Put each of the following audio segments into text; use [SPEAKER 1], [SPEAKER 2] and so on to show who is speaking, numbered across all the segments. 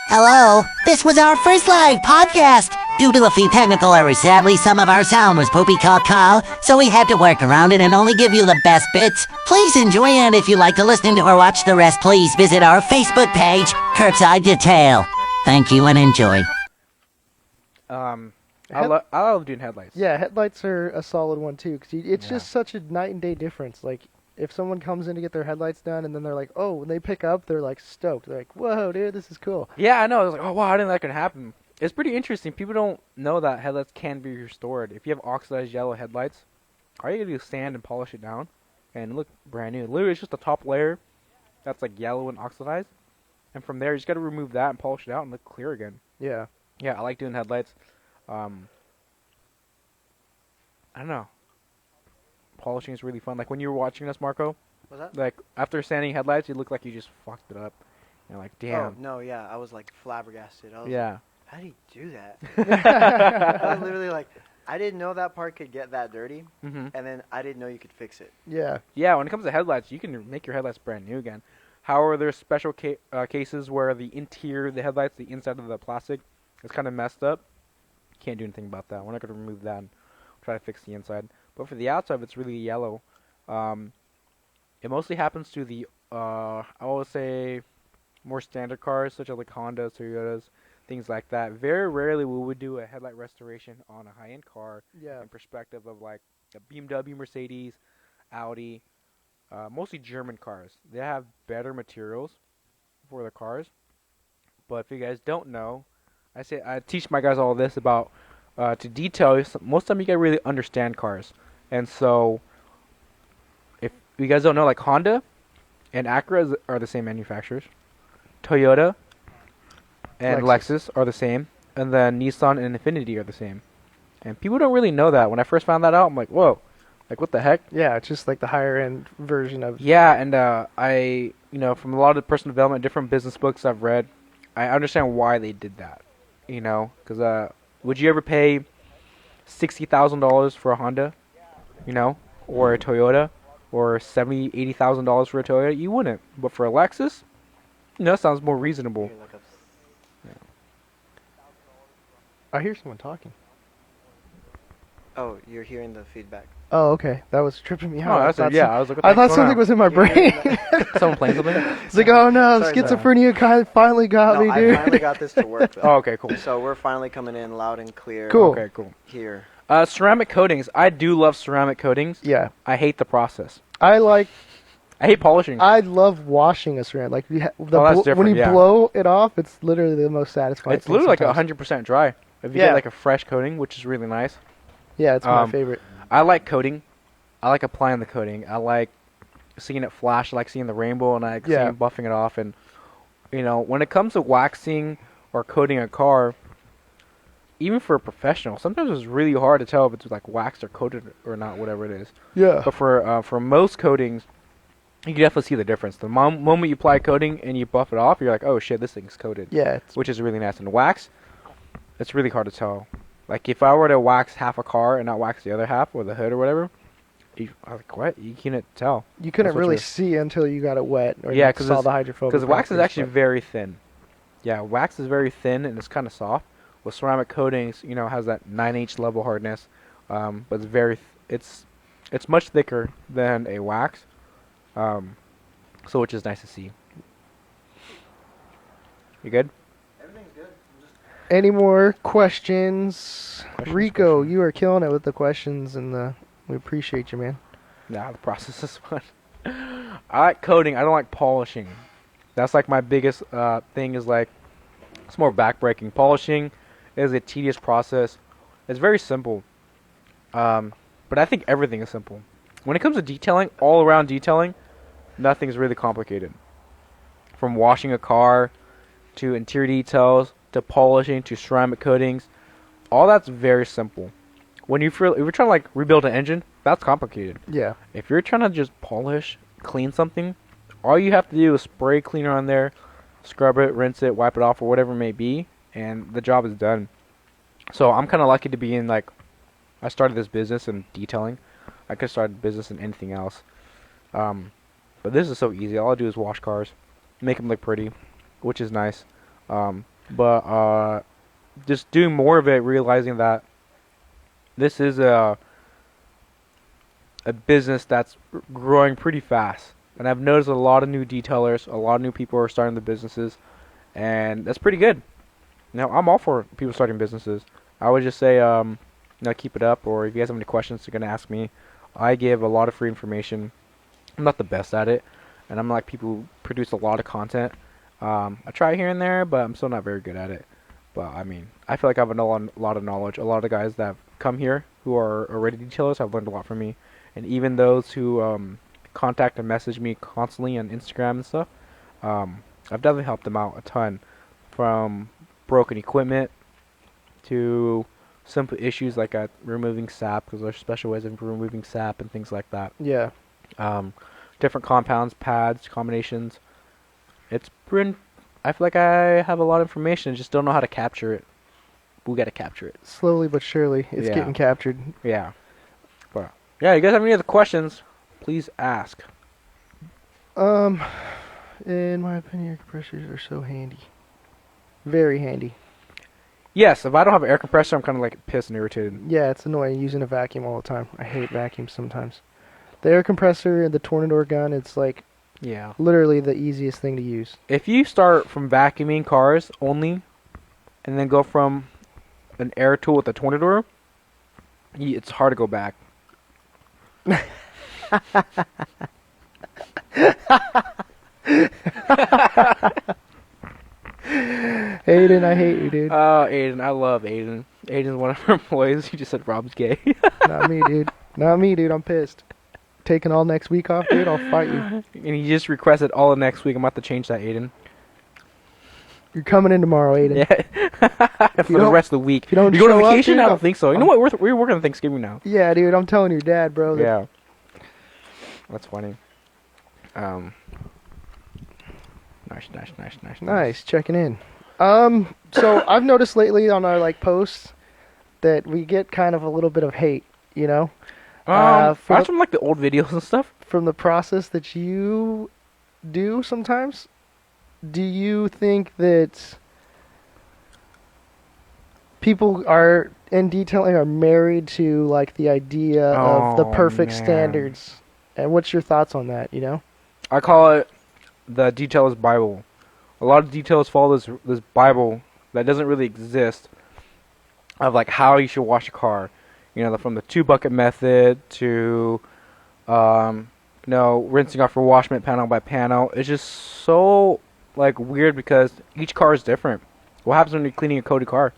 [SPEAKER 1] Hello, this was our first live podcast. Due to a few technical errors, sadly, some of our sound was poopy caw, so we had to work around it and only give you the best bits. Please enjoy, and if you'd like to listen to or watch the rest, please visit our Facebook page, Curbside Detail. Thank you and enjoy.
[SPEAKER 2] I love doing headlights.
[SPEAKER 3] Yeah, headlights are a solid one too, because it's
[SPEAKER 2] Yeah.
[SPEAKER 3] just such a night and day difference. Like, if someone comes in to get their headlights done, and then they're like, oh, when they pick up, they're like stoked. They're like, whoa, dude, this is cool.
[SPEAKER 2] Yeah, I know. I was like, oh wow, I didn't know that could happen. It's pretty interesting. People don't know that headlights can be restored. If you have oxidized yellow headlights, all you gotta do is sand and polish it down, and look brand new. Literally, it's just the top layer that's like yellow and oxidized, and from there, you just gotta remove that and polish it out and look clear again.
[SPEAKER 3] Yeah.
[SPEAKER 2] Yeah, I like doing headlights. I don't know. Polishing is really fun. Like when you were watching us, Marco.
[SPEAKER 4] Was that?
[SPEAKER 2] Like after sanding headlights, you look like you just fucked it up. You're like, damn.
[SPEAKER 4] Oh, no, yeah. I was like flabbergasted. I was
[SPEAKER 2] Yeah.
[SPEAKER 4] like, how do you do that? I was literally like, I didn't know that part could get that dirty,
[SPEAKER 2] Mhm.
[SPEAKER 4] and then I didn't know you could fix it.
[SPEAKER 3] Yeah.
[SPEAKER 2] Yeah. When it comes to headlights, you can make your headlights brand new again. However, there's special cases where the interior of the headlights, the inside of the plastic, is kind of messed up. Can't do anything about that. We're not gonna remove that and try to fix the inside. But for the outside, if it's really yellow. It mostly happens to the I would say more standard cars, such as like Hondas, Toyotas, things like that. Very rarely we would do a headlight restoration on a high-end car
[SPEAKER 3] Yeah.
[SPEAKER 2] in perspective of like a BMW, Mercedes, Audi, mostly German cars. They have better materials for the cars. But if you guys don't know, I teach my guys all this about to detail. Most of the time, you gotta really understand cars, and so if you guys don't know, like Honda and Acura are the same manufacturers. Toyota and Lexus are the same, and then Nissan and Infiniti are the same. And people don't really know that. When I first found that out, I'm like, whoa, like what the heck?
[SPEAKER 3] Yeah, it's just like the higher end version of.
[SPEAKER 2] Yeah, and I, from a lot of the personal development, different business books I've read, I understand why they did that. Because would you ever pay $60,000 for a Honda, or a Toyota, or $80,000 for a Toyota? You wouldn't. But for a Lexus, that sounds more reasonable.
[SPEAKER 3] I hear someone talking.
[SPEAKER 4] Oh, you're hearing the feedback.
[SPEAKER 3] Oh, okay. That was tripping me out.
[SPEAKER 2] Oh, that's it. Yeah, I was like, what the
[SPEAKER 3] I
[SPEAKER 2] heck's
[SPEAKER 3] thought
[SPEAKER 2] going
[SPEAKER 3] something
[SPEAKER 2] on?
[SPEAKER 3] was in my brain.
[SPEAKER 2] Someone playing something?
[SPEAKER 3] It's like, oh no,
[SPEAKER 4] Sorry,
[SPEAKER 3] schizophrenia kind finally got
[SPEAKER 4] No,
[SPEAKER 3] me,
[SPEAKER 4] I
[SPEAKER 3] dude.
[SPEAKER 4] finally got this to work, though.
[SPEAKER 2] Oh, okay, cool.
[SPEAKER 4] So we're finally coming in loud and clear.
[SPEAKER 3] Cool.
[SPEAKER 2] Okay, cool.
[SPEAKER 4] Here.
[SPEAKER 2] Ceramic coatings. I do love ceramic coatings.
[SPEAKER 3] Yeah.
[SPEAKER 2] I hate the process.
[SPEAKER 3] I
[SPEAKER 2] hate polishing.
[SPEAKER 3] love washing a ceramic. Like
[SPEAKER 2] that's different,
[SPEAKER 3] when you
[SPEAKER 2] yeah.
[SPEAKER 3] blow it off, it's literally the most satisfying.
[SPEAKER 2] It's literally like
[SPEAKER 3] sometimes.
[SPEAKER 2] 100% dry. If you
[SPEAKER 3] Yeah.
[SPEAKER 2] get like a fresh coating, which is really nice.
[SPEAKER 3] Yeah, it's my favorite.
[SPEAKER 2] I like coating. I like applying the coating. I like seeing it flash. I like seeing the rainbow, and I like seeing buffing it off. And when it comes to waxing or coating a car, even for a professional, sometimes it's really hard to tell if it's like waxed or coated or not, whatever it is.
[SPEAKER 3] Yeah.
[SPEAKER 2] But for most coatings, you can definitely see the difference. The moment you apply coating and you buff it off, you're like, oh shit, this thing's coated.
[SPEAKER 3] Yeah.
[SPEAKER 2] Which is really nice. And wax, it's really hard to tell. Like if I were to wax half a car and not wax the other half or the hood or whatever, I was like, what? You can't tell.
[SPEAKER 3] You couldn't
[SPEAKER 2] That's what
[SPEAKER 3] really
[SPEAKER 2] you're-
[SPEAKER 3] see until you got it wet or
[SPEAKER 2] Yeah,
[SPEAKER 3] you
[SPEAKER 2] 'cause
[SPEAKER 3] saw
[SPEAKER 2] it's-
[SPEAKER 3] the hydrophobic.
[SPEAKER 2] Because wax is
[SPEAKER 3] properties,
[SPEAKER 2] actually very thin. Yeah, wax is very thin and it's kind of soft. With ceramic coatings, has that 9H level hardness, but it's it's much thicker than a wax, so which is nice to see. You good?
[SPEAKER 4] Everything's good.
[SPEAKER 3] Any more questions? Rico,
[SPEAKER 2] questions.
[SPEAKER 3] you are killing it with the questions, and we appreciate you, man.
[SPEAKER 2] Nah, the process is fun. I like coating. I don't like polishing. That's like my biggest thing is like, it's more backbreaking. Polishing is a tedious process. It's very simple. But I think everything is simple. When it comes to detailing, all around detailing, nothing's really complicated. From washing a car, to interior details, to polishing, to ceramic coatings, all that's very simple. If you're trying to like rebuild an engine, that's complicated.
[SPEAKER 3] Yeah.
[SPEAKER 2] If you're trying to just polish, clean something, all you have to do is spray cleaner on there, scrub it, rinse it, wipe it off, or whatever it may be, and the job is done. So I'm kind of lucky to be in like, I started this business in detailing. I could start a business in anything else. But this is so easy. All I do is wash cars, make them look pretty, which is nice. But just doing more of it, realizing that this is a business that's growing pretty fast. And I've noticed a lot of new detailers, a lot of new people are starting the businesses, and that's pretty good. Now, I'm all for people starting businesses. I would just say, keep it up, or if you guys have any questions, you're going to ask me. I give a lot of free information. I'm not the best at it, and I'm like people who produce a lot of content. I try here and there, but I'm still not very good at it. But, I mean, I feel like I have a lot of knowledge. A lot of the guys that have come here who are already detailers have learned a lot from me. And even those who contact and message me constantly on Instagram and stuff, I've definitely helped them out a ton. From broken equipment to simple issues like removing sap, because there's special ways of removing sap and things like that.
[SPEAKER 3] Yeah.
[SPEAKER 2] Different compounds, pads, combinations. It's been, I feel like I have a lot of information, just don't know how to capture it. We gotta capture it.
[SPEAKER 3] Slowly but surely, it's
[SPEAKER 2] Yeah.
[SPEAKER 3] getting captured.
[SPEAKER 2] Yeah. But yeah, you guys have any other questions? Please ask.
[SPEAKER 3] In my opinion, air compressors are so handy. Very handy.
[SPEAKER 2] Yes, if I don't have an air compressor, I'm kind of like pissed and irritated.
[SPEAKER 3] Yeah, it's annoying using a vacuum all the time. I hate vacuums sometimes. The air compressor and the Tornador gun, it's like
[SPEAKER 2] Yeah.
[SPEAKER 3] literally the easiest thing to use.
[SPEAKER 2] If you start from vacuuming cars only, and then go from an air tool with a Tornador, it's hard to go back.
[SPEAKER 3] Aiden, I hate you, dude.
[SPEAKER 2] Oh, Aiden, I love Aiden. Aiden's one of our employees. He just said Rob's gay.
[SPEAKER 3] Not me, dude. Not me, dude. I'm pissed. Taking all next week off, dude. I'll fight you.
[SPEAKER 2] And he just requested all of next week. I'm about to change that, Aiden.
[SPEAKER 3] You're coming in tomorrow, Aiden.
[SPEAKER 2] Yeah. For the
[SPEAKER 3] don't-
[SPEAKER 2] rest of the week.
[SPEAKER 3] if you don't
[SPEAKER 2] You going on
[SPEAKER 3] show up,
[SPEAKER 2] vacation?
[SPEAKER 3] dude,
[SPEAKER 2] I don't
[SPEAKER 3] I'll-
[SPEAKER 2] think so. You know what? We're working on Thanksgiving now.
[SPEAKER 3] Yeah, dude. I'm telling your dad, bro. that-
[SPEAKER 2] Yeah. That's funny. Nice.
[SPEAKER 3] Nice checking in. So I've noticed lately on our posts that we get kind of a little bit of hate, you know, for
[SPEAKER 2] Watch
[SPEAKER 3] the-
[SPEAKER 2] from like the old videos and stuff.
[SPEAKER 3] from the process that you do sometimes. Do you think that people are in detailing are married to like the idea of the
[SPEAKER 2] Oh,
[SPEAKER 3] perfect
[SPEAKER 2] man.
[SPEAKER 3] standards? And what's your thoughts on that, you know?
[SPEAKER 2] I call it the detailer's Bible. A lot of detailers follow this Bible that doesn't really exist of like how you should wash a car. You know, from the 2-bucket method to rinsing off your washment panel by panel. It's just so like weird because each car is different. What happens when you're cleaning a coated car?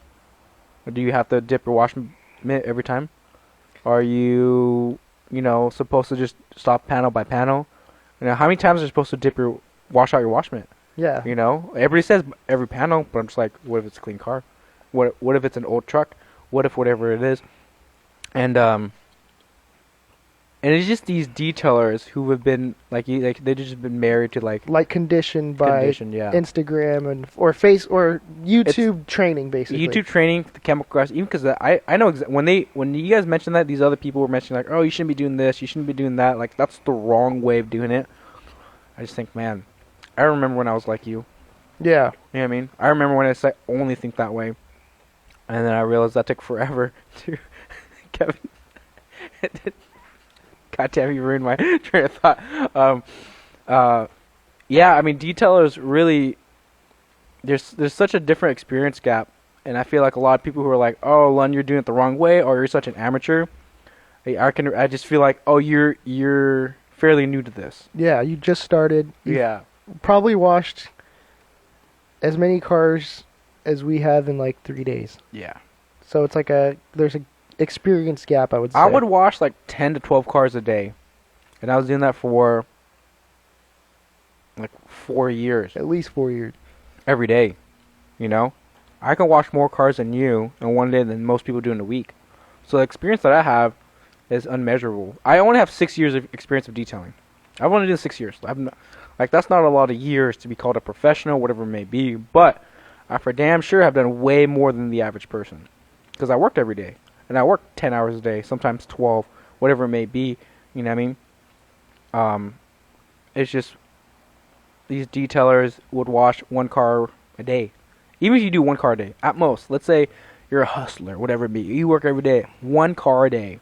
[SPEAKER 2] Do you have to dip your washment every time? Are you supposed to just stop panel by panel? How many times are you supposed to wash out your washment?
[SPEAKER 3] Yeah.
[SPEAKER 2] Everybody says every panel, but I'm just like, what if it's a clean car? What if it's an old truck? What if whatever it is? And it's just these detailers who have been they've just been married to
[SPEAKER 3] Like conditioned by
[SPEAKER 2] yeah.
[SPEAKER 3] Instagram or YouTube training, basically.
[SPEAKER 2] YouTube training, the chemical graphs, even because I know when you guys mentioned that, these other people were mentioning like, oh, you shouldn't be doing this, you shouldn't be doing that. Like, that's the wrong way of doing it. I just think, man, I remember when I was like you.
[SPEAKER 3] Yeah.
[SPEAKER 2] You know what I mean? I remember when I only think that way. And then I realized that took forever to... Kevin... God damn, you ruined my train of thought. Yeah, I mean, detailers really... There's such a different experience gap. And I feel like a lot of people who are like, oh, Lund, you're doing it the wrong way, or you're such an amateur. I just feel like, oh, you're fairly new to this.
[SPEAKER 3] Yeah, you just started.
[SPEAKER 2] Yeah.
[SPEAKER 3] Probably washed as many cars as we have in like 3 days.
[SPEAKER 2] Yeah.
[SPEAKER 3] So it's like there's a experience gap, I would say.
[SPEAKER 2] I would wash like 10 to 12 cars a day. And I was doing that for like 4 years.
[SPEAKER 3] At least 4 years.
[SPEAKER 2] Every day. I can wash more cars than you in one day than most people do in a week. So the experience that I have is unmeasurable. I only have 6 years of experience of detailing. I've only done 6 years. That's not a lot of years to be called a professional, whatever it may be. But I for damn sure have done way more than the average person. Because I worked every day. And I work 10 hours a day, sometimes 12, whatever it may be. You know what I mean? It's just these detailers would wash one car a day. Even if you do 1 car a day, at most, let's say you're a hustler, whatever it be, you work every day, 1 car a day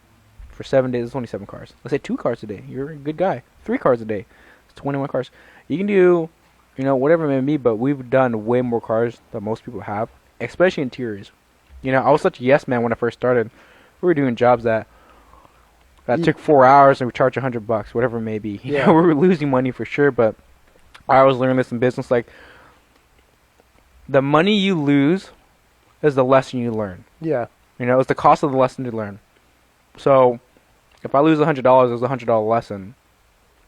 [SPEAKER 2] for 7 days, it's only 7 cars. Let's say 2 cars a day, you're a good guy. 3 cars a day, it's 21 cars. You can do, whatever it may be, but we've done way more cars than most people have, especially interiors. I was such a yes man when I first started. We were doing jobs that took 4 hours and we charged $100, whatever it may be.
[SPEAKER 3] Yeah.
[SPEAKER 2] We were losing money for sure, but I always learned this in business, like, the money you lose is the lesson you learn.
[SPEAKER 3] Yeah.
[SPEAKER 2] It's the cost of the lesson to learn. So, if I lose $100, it's a $100 lesson.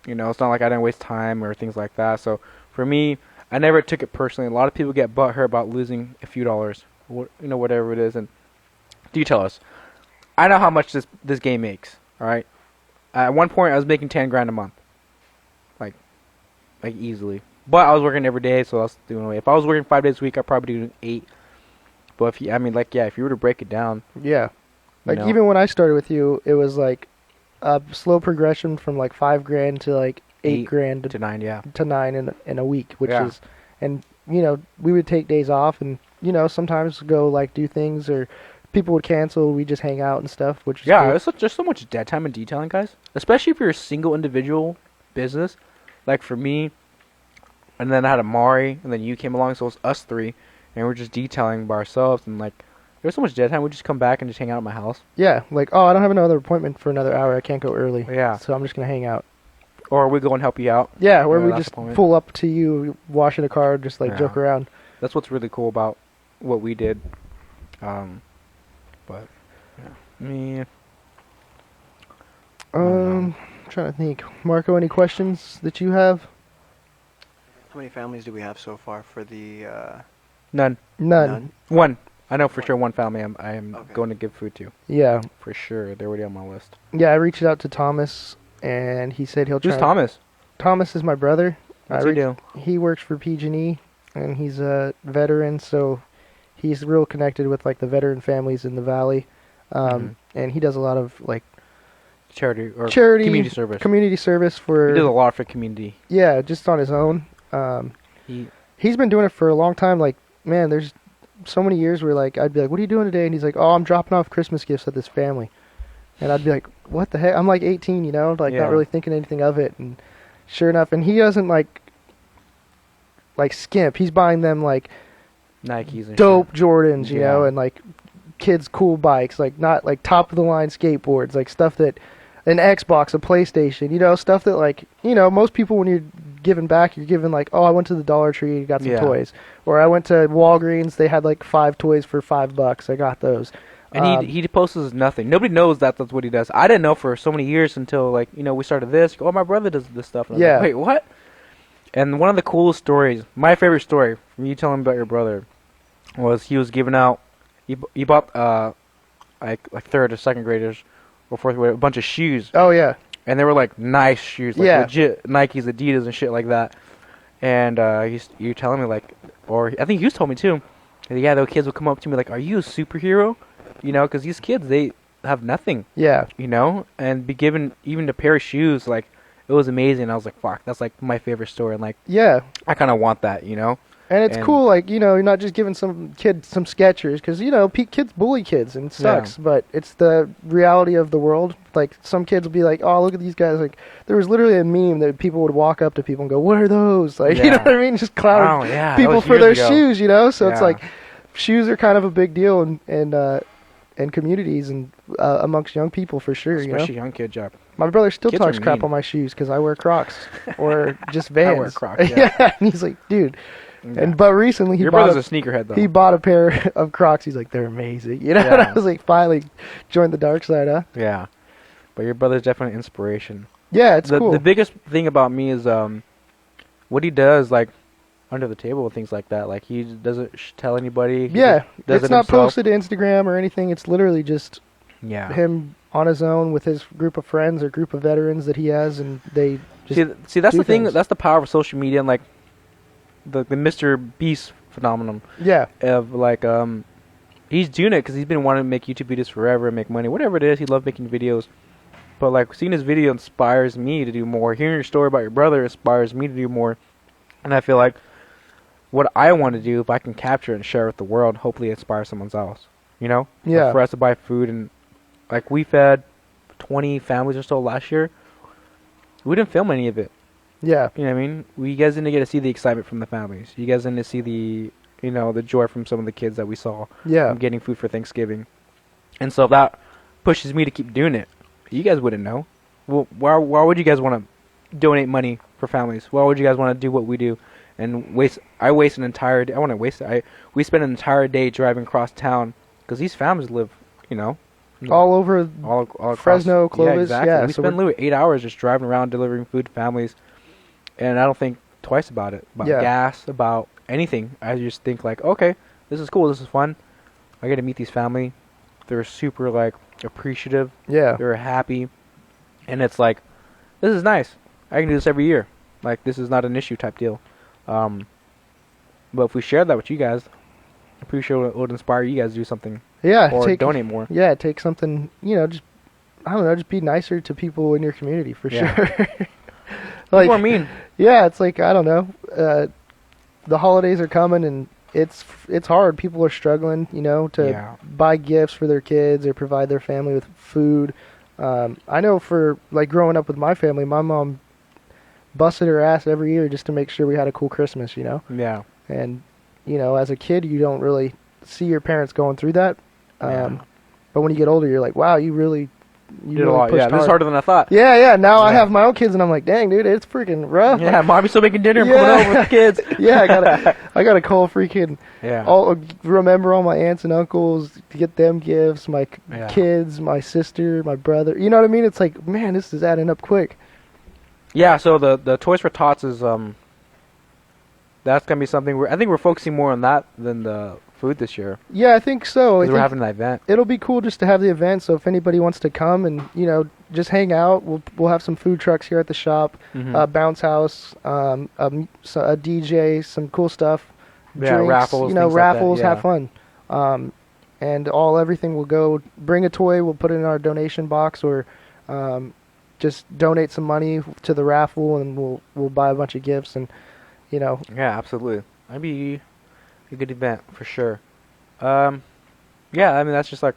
[SPEAKER 2] It's not like I didn't waste time or things like that. So, for me, I never took it personally. A lot of people get butthurt about losing a few dollars, whatever it is. And do you tell us? I know how much this game makes. All right. At one point, I was making 10 grand a month, like easily. But I was working every day, so I was doing away. If I was working 5 days a week, I'd probably do 8. But if you were to break it down,
[SPEAKER 3] Yeah. Like even when I started with you, it was like a slow progression from like 5 grand to like 8 grand
[SPEAKER 2] to 9, yeah,
[SPEAKER 3] to 9 in a week, which
[SPEAKER 2] Yeah.
[SPEAKER 3] is, and we would take days off and sometimes go like do things, or people would cancel. We just hang out and stuff, which is
[SPEAKER 2] yeah.
[SPEAKER 3] cool.
[SPEAKER 2] There's just so much dead time in detailing, guys. Especially if you're a single individual business, like for me. And then I had Amari, and then you came along, so it was us 3, and we're just detailing by ourselves, and like, there's so much dead time. We just come back and just hang out at my house,
[SPEAKER 3] Yeah, like, oh, I don't have another appointment for another hour. I can't go early.
[SPEAKER 2] Yeah.
[SPEAKER 3] So I'm just gonna hang out.
[SPEAKER 2] or we go and help you out.
[SPEAKER 3] Yeah, where
[SPEAKER 2] Yeah,
[SPEAKER 3] we
[SPEAKER 2] that's
[SPEAKER 3] just
[SPEAKER 2] the point.
[SPEAKER 3] pull up to you, wash in a car, just like
[SPEAKER 2] Yeah.
[SPEAKER 3] joke around.
[SPEAKER 2] That's what's really cool about what we did. But yeah, I mean,
[SPEAKER 3] Trying to think. Marco, any questions that you have?
[SPEAKER 4] How many families do we have so far for the?
[SPEAKER 2] none.
[SPEAKER 3] None.
[SPEAKER 2] One. I know for sure one family I am
[SPEAKER 4] Okay.
[SPEAKER 2] going to give food to.
[SPEAKER 3] Yeah.
[SPEAKER 2] For sure. They're already on my list.
[SPEAKER 3] Yeah, I reached out to Thomas, and he said he'll try.
[SPEAKER 2] Who's Thomas?
[SPEAKER 3] Thomas is my brother.
[SPEAKER 2] What's he do?
[SPEAKER 3] He works for PG&E, and he's a veteran, so he's real connected with like the veteran families in the valley. And he does a lot of like
[SPEAKER 2] Charity or
[SPEAKER 3] charity
[SPEAKER 2] community service.
[SPEAKER 3] Community service for.
[SPEAKER 2] He does a lot for community.
[SPEAKER 3] Yeah, just on his own. He's been doing it for a long time. Like, man, there's so many years where like I'd be like, "What are you doing today?" And he's like, "Oh, I'm dropping off Christmas gifts at this family." And I'd be like, "What the heck?" I'm like 18, like
[SPEAKER 2] Yeah.
[SPEAKER 3] not really thinking anything of it. And sure enough, and he doesn't like skimp. He's buying them like
[SPEAKER 2] Nikes and
[SPEAKER 3] dope
[SPEAKER 2] shit.
[SPEAKER 3] Jordans, you know,
[SPEAKER 2] Yeah.
[SPEAKER 3] and like kids' cool bikes, like not like top of the line skateboards, like stuff that an Xbox, a PlayStation, stuff that like, most people when you're giving back, you're giving like, oh, I went to the Dollar Tree and got some
[SPEAKER 2] Yeah.
[SPEAKER 3] toys, or I went to Walgreens, they had like 5 toys for $5, I got those.
[SPEAKER 2] And he posts nothing. Nobody knows that's what he does. I didn't know for so many years until like we started this. Oh, my brother does this stuff. And I was
[SPEAKER 3] Yeah.
[SPEAKER 2] like, wait, what? And one of the coolest stories, my favorite story from you telling me about your brother, was he was giving out. He bought like third or second graders or fourth grade a bunch of shoes,
[SPEAKER 3] Oh yeah,
[SPEAKER 2] and they were like nice shoes, like
[SPEAKER 3] Yeah.
[SPEAKER 2] legit Nikes, Adidas, and shit like that. And you telling me like, or I think you told me too. Yeah, those kids would come up to me like, "Are you a superhero?" Because these kids, they have nothing,
[SPEAKER 3] yeah,
[SPEAKER 2] and be given even a pair of shoes, like, it was amazing. I was like, fuck, that's like my favorite story, and like,
[SPEAKER 3] yeah.
[SPEAKER 2] I kind of want that,
[SPEAKER 3] And it's
[SPEAKER 2] And-
[SPEAKER 3] cool, like, you're not just giving some kid some Skechers, because, kids bully kids, and it sucks, but it's the reality of the world. Like, some kids will be like, oh, look at these guys. Like, there was literally a meme that people would walk up to people and go, what are those? Like, you know
[SPEAKER 2] Yeah.
[SPEAKER 3] what I mean? Just clown
[SPEAKER 2] Oh, yeah, that
[SPEAKER 3] people
[SPEAKER 2] was
[SPEAKER 3] for their
[SPEAKER 2] years ago.
[SPEAKER 3] shoes, So it's
[SPEAKER 2] Yeah.
[SPEAKER 3] like, shoes are kind of a big deal in communities and amongst young people, for sure,
[SPEAKER 2] Especially young kids, yeah.
[SPEAKER 3] My brother still
[SPEAKER 2] Kids
[SPEAKER 3] talks
[SPEAKER 2] are
[SPEAKER 3] crap
[SPEAKER 2] mean.
[SPEAKER 3] on my shoes because I wear Crocs or just Vans.
[SPEAKER 2] I wear Crocs, yeah.
[SPEAKER 3] And he's like, dude.
[SPEAKER 2] Yeah.
[SPEAKER 3] But recently he
[SPEAKER 2] Your
[SPEAKER 3] bought
[SPEAKER 2] brother's a sneakerhead, though.
[SPEAKER 3] he bought a pair of Crocs. He's like, they're amazing. And
[SPEAKER 2] Yeah.
[SPEAKER 3] I was like, finally joined the dark side, huh?
[SPEAKER 2] Yeah. But your brother's definitely an inspiration.
[SPEAKER 3] Yeah, it's
[SPEAKER 2] the,
[SPEAKER 3] cool.
[SPEAKER 2] The biggest thing about me is what he does, like, under the table and things like that. Like, he doesn't tell anybody. He
[SPEAKER 3] yeah,
[SPEAKER 2] just does
[SPEAKER 3] it's
[SPEAKER 2] it
[SPEAKER 3] not
[SPEAKER 2] himself.
[SPEAKER 3] posted to Instagram or anything. It's literally just
[SPEAKER 2] Yeah.
[SPEAKER 3] him on his own with his group of friends or group of veterans that he has, and they just
[SPEAKER 2] See, that's
[SPEAKER 3] do
[SPEAKER 2] the thing.
[SPEAKER 3] things.
[SPEAKER 2] That's the power of social media and, like, the Mr. Beast phenomenon
[SPEAKER 3] yeah,
[SPEAKER 2] of, like, he's doing it because he's been wanting to make YouTube videos forever and make money. Whatever it is, he loves making videos. But, like, seeing his video inspires me to do more. Hearing your story about your brother inspires me to do more. And I feel like what I want to do, if I can capture it and share it with the world, hopefully inspire someone else. You know?
[SPEAKER 3] Yeah.
[SPEAKER 2] Like for us to buy food, and like we fed 20 families or so last year. We didn't film any of it.
[SPEAKER 3] Yeah.
[SPEAKER 2] You know what I mean? You guys didn't get to see the excitement from the families. You guys didn't see the, the joy from some of the kids that we saw.
[SPEAKER 3] Yeah.
[SPEAKER 2] From getting food for Thanksgiving. And so that pushes me to keep doing it. You guys wouldn't know. Well, why would you guys want to donate money for families? Why would you guys want to do what we do and waste? I waste an entire day. I want to waste it. We spend an entire day driving across town because these families live,
[SPEAKER 3] all over
[SPEAKER 2] all across
[SPEAKER 3] Fresno, Clovis.
[SPEAKER 2] Yeah, exactly.
[SPEAKER 3] Yeah,
[SPEAKER 2] we
[SPEAKER 3] so
[SPEAKER 2] spend literally 8 hours just driving around delivering food to families, and I don't think twice about it. About gas, about anything. I just think like, okay, this is cool. This is fun. I get to meet these family. They're super like appreciative.
[SPEAKER 3] Yeah.
[SPEAKER 2] They're happy, and it's like, this is nice. I can do this every year. Like this is not an issue type deal. But if we share that with you guys, I'm pretty sure it would inspire you guys to do something.
[SPEAKER 3] Yeah.
[SPEAKER 2] Or donate more.
[SPEAKER 3] Yeah, take something, just, I don't know, just be nicer to people in your community for sure. Like,
[SPEAKER 2] People are mean.
[SPEAKER 3] Yeah, it's like, I don't know, the holidays are coming and it's hard. People are struggling, to buy gifts for their kids or provide their family with food. I know for, like, growing up with my family, my mom busted her ass every year just to make sure we had a cool Christmas,
[SPEAKER 2] Yeah.
[SPEAKER 3] And, as a kid, you don't really see your parents going through that. But when you get older, you're like, wow, you did
[SPEAKER 2] a
[SPEAKER 3] really
[SPEAKER 2] lot.
[SPEAKER 3] pushed
[SPEAKER 2] Yeah, this is
[SPEAKER 3] hard.
[SPEAKER 2] harder than I thought.
[SPEAKER 3] Yeah. Now I have my own kids, and I'm like, dang, dude, it's freaking rough.
[SPEAKER 2] Yeah, mommy's still making dinner and coming over with the kids.
[SPEAKER 3] Yeah, I gotta call freaking
[SPEAKER 2] Yeah.
[SPEAKER 3] remember all my aunts and uncles to get them gifts, my kids, my sister, my brother. You know what I mean? It's like, man, this is adding up quick.
[SPEAKER 2] Yeah, so the Toys for Tots is that's gonna be something I think we're focusing more on that than the food this year.
[SPEAKER 3] Yeah, I think so.
[SPEAKER 2] Because we're having an event.
[SPEAKER 3] It'll be cool just to have the event. So if anybody wants to come and just hang out, we'll have some food trucks here at the shop, bounce house, a DJ, some cool stuff,
[SPEAKER 2] Yeah,
[SPEAKER 3] drinks,
[SPEAKER 2] raffles, things
[SPEAKER 3] raffles,
[SPEAKER 2] like that,
[SPEAKER 3] have fun, and everything will go. Bring a toy, we'll put it in our donation box, or just donate some money to the raffle, and we'll buy a bunch of gifts, and
[SPEAKER 2] Yeah, absolutely. That'd be a good event for sure. Yeah, I mean that's just like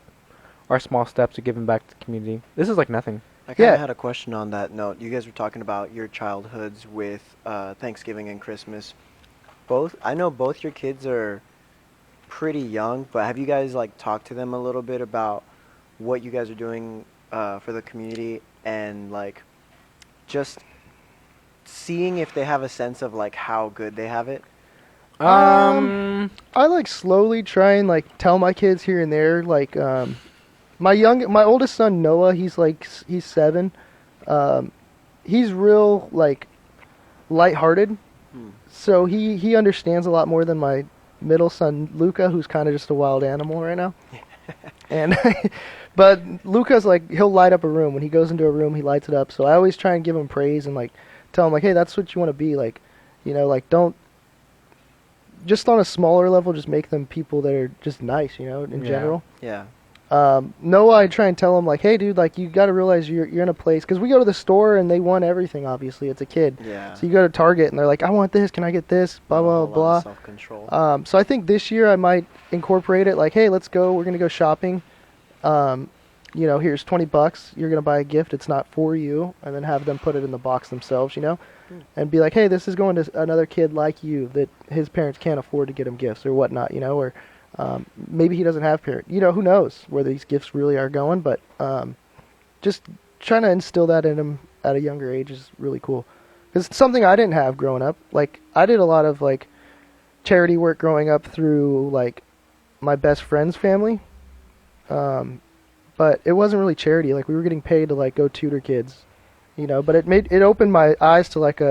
[SPEAKER 2] our small steps to giving back to the community. This is like nothing.
[SPEAKER 4] I kind of
[SPEAKER 3] Yeah.
[SPEAKER 4] had a question on that note. You guys were talking about your childhoods with Thanksgiving and Christmas. I know both your kids are pretty young, but have you guys like talked to them a little bit about what you guys are doing for the community and like just seeing if they have a sense of like how good they have it?
[SPEAKER 3] I like slowly try and like tell my kids here and there, like my oldest son Noah, he's 7. He's real like lighthearted. So he understands a lot more than my middle son Luca, who's kind of just a wild animal right now. And but Luca's like, he'll light up a room. When he goes into a room, he lights it up. So I always try and give him praise and like tell him like, hey, that's what you want to be, like, like don't just on a smaller level, just make them people that are just nice, in general.
[SPEAKER 4] Yeah.
[SPEAKER 3] Noah, I try and tell him like, hey, dude, like you got to realize you're in a place, because we go to the store and they want everything. Obviously, it's a kid.
[SPEAKER 4] Yeah.
[SPEAKER 3] So you go to Target and they're like, I want this. Can I get this? Blah blah blah.
[SPEAKER 4] Self-control.
[SPEAKER 3] So I think this year I might incorporate it. Like, hey, let's go. We're gonna go shopping. Here's $20. You're gonna buy a gift. It's not for you, and then have them put it in the box themselves. And be like, hey, this is going to another kid like you that his parents can't afford to get him gifts or whatnot. Or maybe he doesn't have parents. Who knows where these gifts really are going, but just trying to instill that in him at a younger age is really cool. Because it's something I didn't have growing up. Like, I did a lot of, like, charity work growing up through, like, my best friend's family. But it wasn't really charity. Like, we were getting paid to, like, go tutor kids. But it opened my eyes to, like,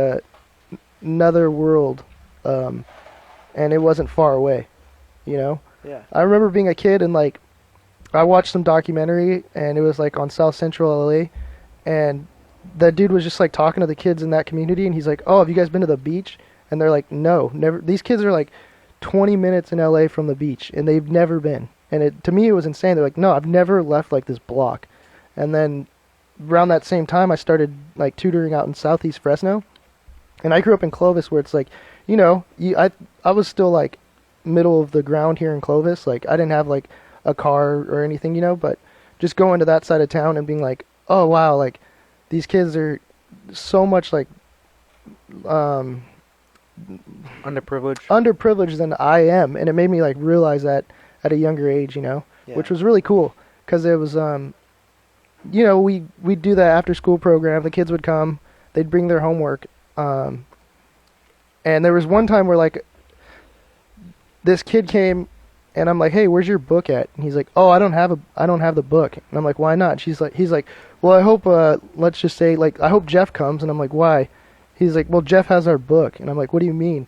[SPEAKER 3] another world. And it wasn't far away,
[SPEAKER 4] Yeah.
[SPEAKER 3] I remember being a kid and, like, I watched some documentary, and it was, like, on South Central LA, and that dude was just, like, talking to the kids in that community, and he's like, oh, have you guys been to the beach? And they're like, no, never. These kids are, like, 20 minutes in LA from the beach, and they've never been. And to me, it was insane. They're like, no, I've never left, like, this block. And then around that same time, I started, like, tutoring out in Southeast Fresno. And I grew up in Clovis, where it's, like, you know, I was still like middle of the ground here in Clovis. Like I didn't have like a car or anything, you know, but just going to that side of town and being like, oh wow, like these kids are so much like underprivileged than I am, and it made me like realize that at a younger age, you know, which was really cool because it was you know, we'd do that after school program. The kids would come, they'd bring their homework, and there was one time where like this kid came and I'm like, hey, where's your book at? And he's like, oh, I don't have the book. And I'm like, why not? And he's like, well, I hope let's just say like I hope Jeff comes. And I'm like, why? He's like, well, Jeff has our book. And I'm like, what do you mean?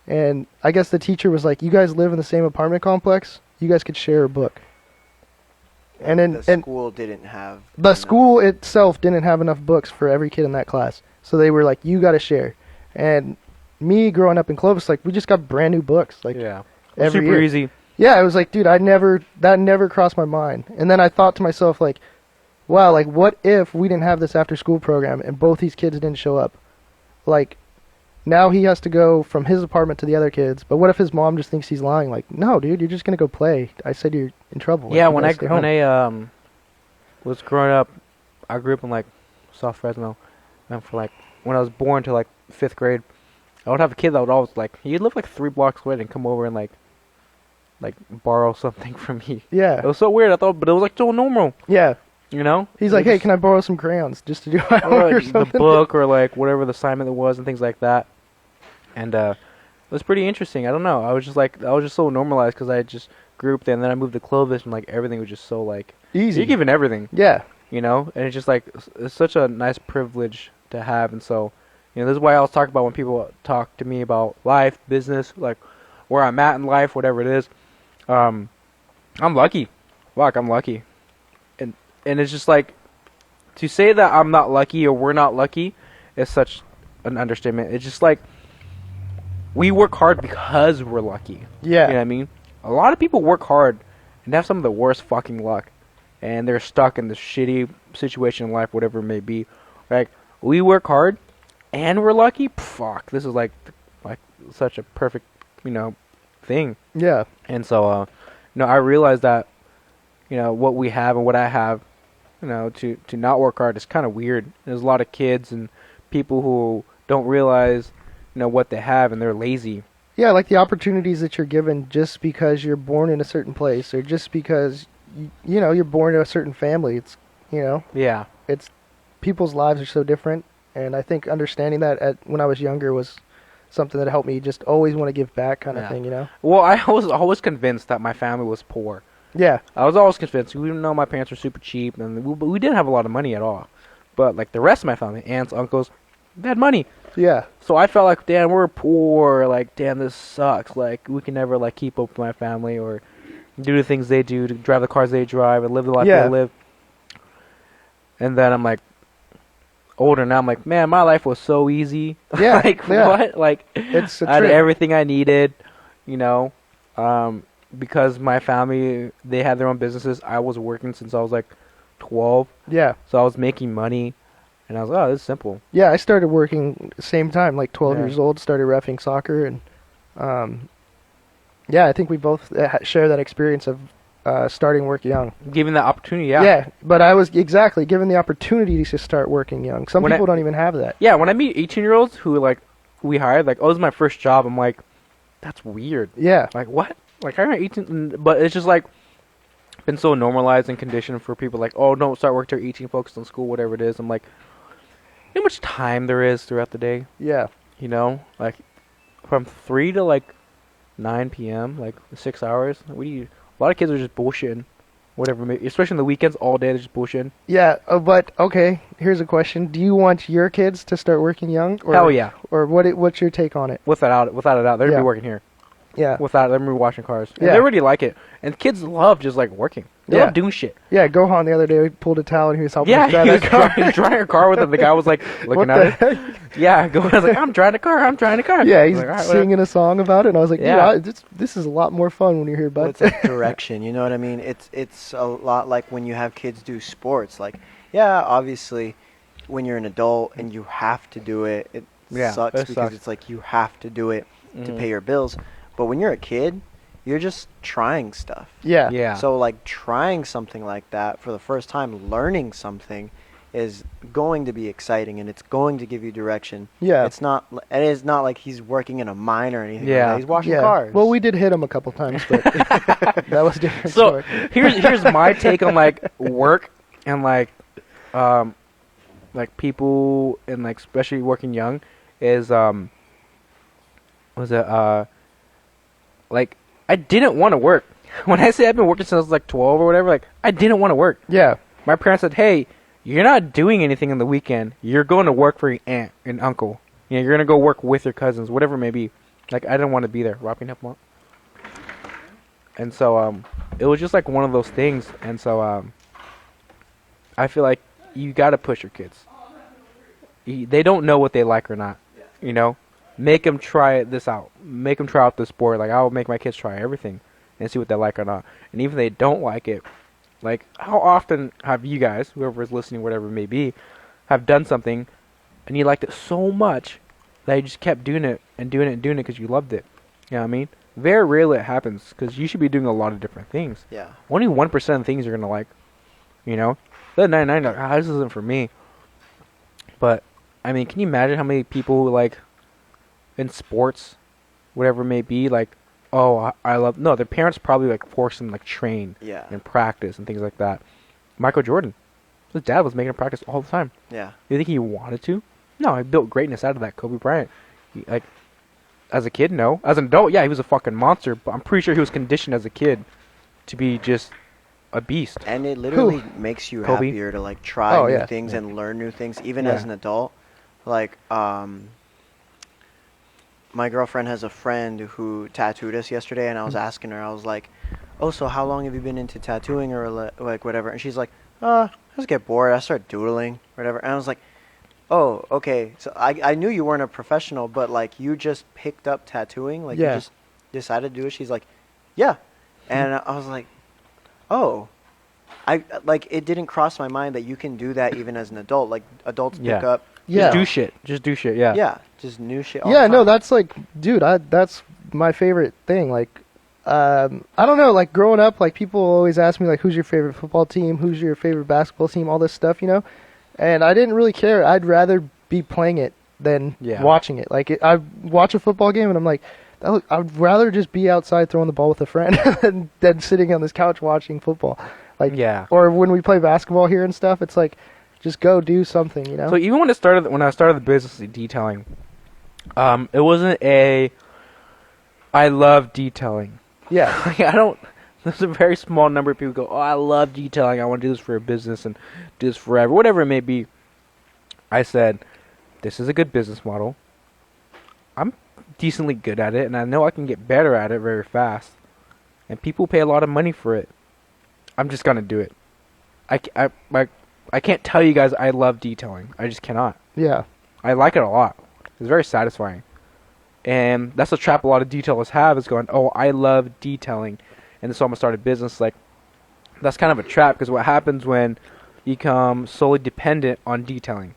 [SPEAKER 3] And I guess the teacher was like, you guys live in the same apartment complex, you guys could share a book. And then
[SPEAKER 4] the school didn't have
[SPEAKER 3] the school itself didn't have enough books for every kid in that class. So they were like, you got to share. And me growing up in Clovis, like we just got brand new books like every
[SPEAKER 2] super
[SPEAKER 3] year.
[SPEAKER 2] easy.
[SPEAKER 3] Yeah, I was like, dude, that never crossed my mind. And then I thought to myself, like, wow, like, what if we didn't have this after-school program and both these kids didn't show up? Like, now he has to go from his apartment to the other kids. But what if his mom just thinks he's lying? Like, no, dude, you're just gonna go play. I said you're in trouble.
[SPEAKER 2] Yeah,
[SPEAKER 3] like,
[SPEAKER 2] when I was growing up, I grew up in like South Fresno, and for like when I was born to like 5th grade, I would have a kid that would always like he'd live like 3 blocks away and come over and like borrow something from me.
[SPEAKER 3] Yeah.
[SPEAKER 2] It was so weird. I thought, but it was like so normal.
[SPEAKER 3] Yeah.
[SPEAKER 2] You know?
[SPEAKER 3] He's like, hey, can I borrow some crayons just to do my homework or something?
[SPEAKER 2] The book or like whatever the assignment was and things like that. And it was pretty interesting. I don't know. I was just so normalized because I just grew up there, and then I moved to Clovis, and like everything was just so like
[SPEAKER 3] easy.
[SPEAKER 2] You're given everything.
[SPEAKER 3] Yeah.
[SPEAKER 2] You know, and it's just like it's such a nice privilege to have, and so you know this is why I always talk about when people talk to me about life, business, like where I'm at in life, whatever it is. I'm lucky. Fuck, I'm lucky. And it's just like to say that I'm not lucky or we're not lucky is such an understatement. It's just like we work hard because we're lucky.
[SPEAKER 3] Yeah.
[SPEAKER 2] You know what I mean? A lot of people work hard and have some of the worst fucking luck, and they're stuck in this shitty situation in life, whatever it may be. Like we work hard and we're lucky. Fuck, this is like such a perfect, you know, thing.
[SPEAKER 3] Yeah.
[SPEAKER 2] And so, you know, I realized that, you know, what we have and what I have, you know, to not work hard is kind of weird. There's a lot of kids and people who don't realize, you know, what they have, and they're lazy.
[SPEAKER 3] Yeah, like the opportunities that you're given just because you're born in a certain place, or just because you know you're born to a certain family. It's you know.
[SPEAKER 2] Yeah.
[SPEAKER 3] It's people's lives are so different, and I think understanding that when I was younger was something that helped me just always want to give back, kind of thing. You know.
[SPEAKER 2] Well, I was always convinced that my family was poor.
[SPEAKER 3] Yeah.
[SPEAKER 2] I was always convinced, even though my parents were super cheap, and we didn't have a lot of money at all. But like the rest of my family, aunts, uncles, they had money.
[SPEAKER 3] Yeah.
[SPEAKER 2] So I felt like, damn, we're poor. Like, damn, this sucks. Like, we can never like keep up with my family or do the things they do, to drive the cars they drive, and live the life they live. And then I'm like, older now, I'm like, man, my life was so easy.
[SPEAKER 3] Yeah.
[SPEAKER 2] Like, what? Like,
[SPEAKER 3] it's
[SPEAKER 2] I had everything I needed, you know. Because my family, they had their own businesses. I was working since I was like 12.
[SPEAKER 3] Yeah.
[SPEAKER 2] So I was making money. And I was like, oh, this is simple.
[SPEAKER 3] Yeah, I started working the same time, like 12 years old, started reffing soccer. And, yeah, I think we both share that experience of starting work young.
[SPEAKER 2] Given the opportunity, yeah.
[SPEAKER 3] Yeah, but I was exactly given the opportunity to start working young. Some people don't even have that.
[SPEAKER 2] Yeah, when I meet 18-year-olds who, like, we hired, like, oh, this is my first job, I'm like, that's weird.
[SPEAKER 3] Yeah.
[SPEAKER 2] Like, what? Like, I hired 18, but it's just, like, been so normalized and conditioned for people, like, oh, don't start work till 18, focus on school, whatever it is. I'm like, you know how much time there is throughout the day?
[SPEAKER 3] Yeah.
[SPEAKER 2] You know? Like, from 3 to, like, 9 p.m., like, 6 hours. A lot of kids are just bullshitting. Whatever, especially on the weekends, all day they're just bullshitting.
[SPEAKER 3] Yeah, but, okay, here's a question. Do you want your kids to start working young? Or,
[SPEAKER 2] Hell yeah.
[SPEAKER 3] Or what's your take on it?
[SPEAKER 2] Without a doubt. They're going to be working here.
[SPEAKER 3] Yeah.
[SPEAKER 2] They're going to be washing cars. And
[SPEAKER 3] Yeah.
[SPEAKER 2] they already like it. And kids love just, like, working. They love doing shit.
[SPEAKER 3] Yeah, Gohan the other day pulled a towel and he was helping
[SPEAKER 2] Yeah,
[SPEAKER 3] us drive
[SPEAKER 2] he was
[SPEAKER 3] that car.
[SPEAKER 2] drying a car with it. The guy was, like, looking at it.
[SPEAKER 3] Heck?
[SPEAKER 2] Yeah, Gohan was like, I'm drying a car.
[SPEAKER 3] Yeah, he's
[SPEAKER 2] like, all right,
[SPEAKER 3] singing a song about it, and I was like,
[SPEAKER 2] Yeah.
[SPEAKER 3] dude, this is a lot more fun when you're here,
[SPEAKER 4] Well,
[SPEAKER 3] bud.
[SPEAKER 4] it's like direction, you know what I mean? It's a lot like when you have kids do sports. Like, yeah, obviously, when you're an adult and you have to do it,
[SPEAKER 2] Yeah,
[SPEAKER 4] sucks
[SPEAKER 2] it
[SPEAKER 4] because
[SPEAKER 2] sucks.
[SPEAKER 4] it's like you have to do it to
[SPEAKER 2] Mhm.
[SPEAKER 4] pay your bills. But when you're a kid, you're just trying stuff.
[SPEAKER 3] Yeah.
[SPEAKER 2] Yeah.
[SPEAKER 4] So like trying something like that for the first time, learning something is going to be exciting and it's going to give you direction.
[SPEAKER 3] Yeah.
[SPEAKER 4] It's not like he's working in a mine or anything.
[SPEAKER 2] Yeah.
[SPEAKER 4] Like that. He's washing
[SPEAKER 3] Yeah.
[SPEAKER 4] cars.
[SPEAKER 3] Well, we did hit him a couple times, but that was a different
[SPEAKER 2] So
[SPEAKER 3] story.
[SPEAKER 2] here's my take on like work and like people and like especially working young is was it like I didn't want to work. When I say I've been working since I was like 12 or whatever, like I didn't want to work.
[SPEAKER 3] Yeah.
[SPEAKER 2] My parents said, "Hey, you're not doing anything on the weekend. You're going to work for your aunt and uncle. You know, you're gonna go work with your cousins, whatever it may be." Like I didn't want to be there. Rob, can you help 'em out? And so it was just like one of those things. And so I feel like you got to push your kids. They don't know what they like or not. You know, make them try this out. Make them try out the sport. Like I'll make my kids try everything and see what they like or not. And even if they don't like it, like how often have you guys, whoever is listening, whatever it may be, have done something and you liked it so much that you just kept doing it and doing it and doing it because you loved it. You know what I mean? Very rarely it happens because you should be doing a lot of different things.
[SPEAKER 4] Yeah.
[SPEAKER 2] Only 1% of things you're going to like. You know? The 99 are, this isn't for me. But, I mean, can you imagine how many people, like, in sports, whatever it may be, like, oh, I love... No, their parents probably, like, force them, like, train
[SPEAKER 4] Yeah.
[SPEAKER 2] and practice and things like that. Michael Jordan. His dad was making him practice all the time.
[SPEAKER 4] Yeah.
[SPEAKER 2] You think he wanted to? No, he built greatness out of that. Kobe Bryant. Like, as a kid, no. As an adult, yeah, he was a fucking monster. But I'm pretty sure he was conditioned as a kid to be just a beast.
[SPEAKER 4] And it literally makes you
[SPEAKER 2] Kobe.
[SPEAKER 4] happier to like try new
[SPEAKER 3] yeah.
[SPEAKER 4] things and learn new things, even
[SPEAKER 2] Yeah.
[SPEAKER 4] as an adult. Like, my girlfriend has a friend who tattooed us yesterday, and I was asking her, I was like, "Oh, so how long have you been into tattooing or like whatever?" And she's like, "I just get bored. I start doodling, whatever." And I was like, "Oh, okay. So I knew you weren't a professional, but like you just picked up tattooing, like
[SPEAKER 3] Yeah.
[SPEAKER 4] you just decided to do it." She's like, "Yeah," and I was like, "Oh." I like it didn't cross my mind that you can do that even as an adult. Like adults pick
[SPEAKER 2] Yeah.
[SPEAKER 4] up,
[SPEAKER 3] Yeah.
[SPEAKER 2] Just do shit. Just do shit, yeah.
[SPEAKER 4] yeah, just new shit. All
[SPEAKER 3] Yeah,
[SPEAKER 4] the
[SPEAKER 3] no,
[SPEAKER 4] time.
[SPEAKER 3] that's like, dude, that's my favorite thing. Like, I don't know, like growing up, like people always ask me like, who's your favorite football team? Who's your favorite basketball team? All this stuff, you know? And I didn't really care. I'd rather be playing it than
[SPEAKER 2] Yeah.
[SPEAKER 3] watching it. Like, I watch a football game and I'm like, I'd rather just be outside throwing the ball with a friend than sitting on this couch watching football. Like,
[SPEAKER 2] Yeah.
[SPEAKER 3] or when we play basketball here and stuff, it's like, just go do something, you know?
[SPEAKER 2] So even when I started the business of detailing, it wasn't I love detailing.
[SPEAKER 3] Yeah.
[SPEAKER 2] Like, I don't. There's a very small number of people who go, "Oh, I love detailing. I want to do this for a business and do this forever, whatever it may be." I said, "This is a good business model. I'm decently good at it, and I know I can get better at it very fast. And people pay a lot of money for it. I'm just gonna do it. I can't tell you guys I love detailing. I just cannot.
[SPEAKER 3] Yeah.
[SPEAKER 2] I like it a lot. It's very satisfying. And that's a trap a lot of detailers have, is going, oh, I love detailing, and so I'm going to start a business. Like, that's kind of a trap, because what happens when you become solely dependent on detailing,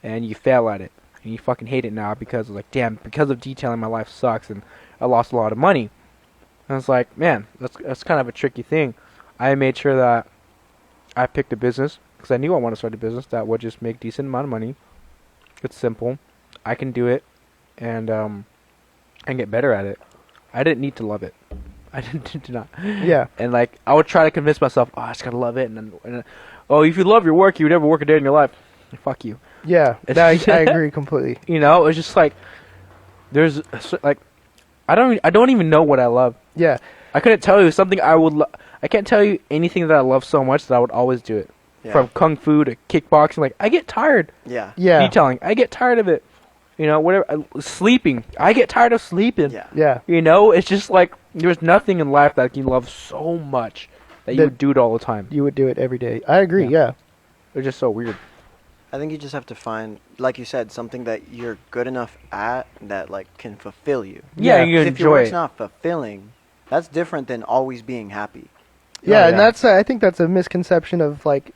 [SPEAKER 2] and you fail at it, and you fucking hate it now because, like, damn, because of detailing, my life sucks, and I lost a lot of money. And it's like, man, that's kind of a tricky thing. I made sure that I picked a business, because I knew I wanted to start a business that would just make decent amount of money. It's simple. I can do it, and get better at it. I didn't need to love it. I did not.
[SPEAKER 3] Yeah.
[SPEAKER 2] And like, I would try to convince myself, oh, I just gotta love it, and oh, if you love your work, you would never work a day in your life. Fuck you.
[SPEAKER 3] Yeah. I agree completely.
[SPEAKER 2] You know, it's just like, there's like, I don't even know what I love.
[SPEAKER 3] Yeah.
[SPEAKER 2] I couldn't tell you something I would. I can't tell you anything that I love so much that I would always do it.
[SPEAKER 4] Yeah.
[SPEAKER 2] From kung fu to kickboxing, like I get tired.
[SPEAKER 4] Yeah.
[SPEAKER 3] Yeah.
[SPEAKER 2] Detailing, I get tired of it. You know, whatever. Sleeping, I get tired of sleeping.
[SPEAKER 4] Yeah.
[SPEAKER 3] Yeah.
[SPEAKER 2] You know, it's just like there's nothing in life that you love so much that you
[SPEAKER 3] That-
[SPEAKER 2] would do it all the time.
[SPEAKER 3] You would do it every day. I agree. Yeah.
[SPEAKER 2] It's just so weird.
[SPEAKER 4] I think you just have to find, like you said, something that you're good enough at that like can fulfill you.
[SPEAKER 2] Yeah,
[SPEAKER 3] Yeah.
[SPEAKER 2] you
[SPEAKER 4] 'Cause if your
[SPEAKER 2] enjoy
[SPEAKER 4] work's
[SPEAKER 2] it.
[SPEAKER 4] not fulfilling, that's different than always being happy.
[SPEAKER 3] Yeah,
[SPEAKER 2] Oh,
[SPEAKER 3] and
[SPEAKER 2] yeah.
[SPEAKER 3] that's I think that's a misconception of like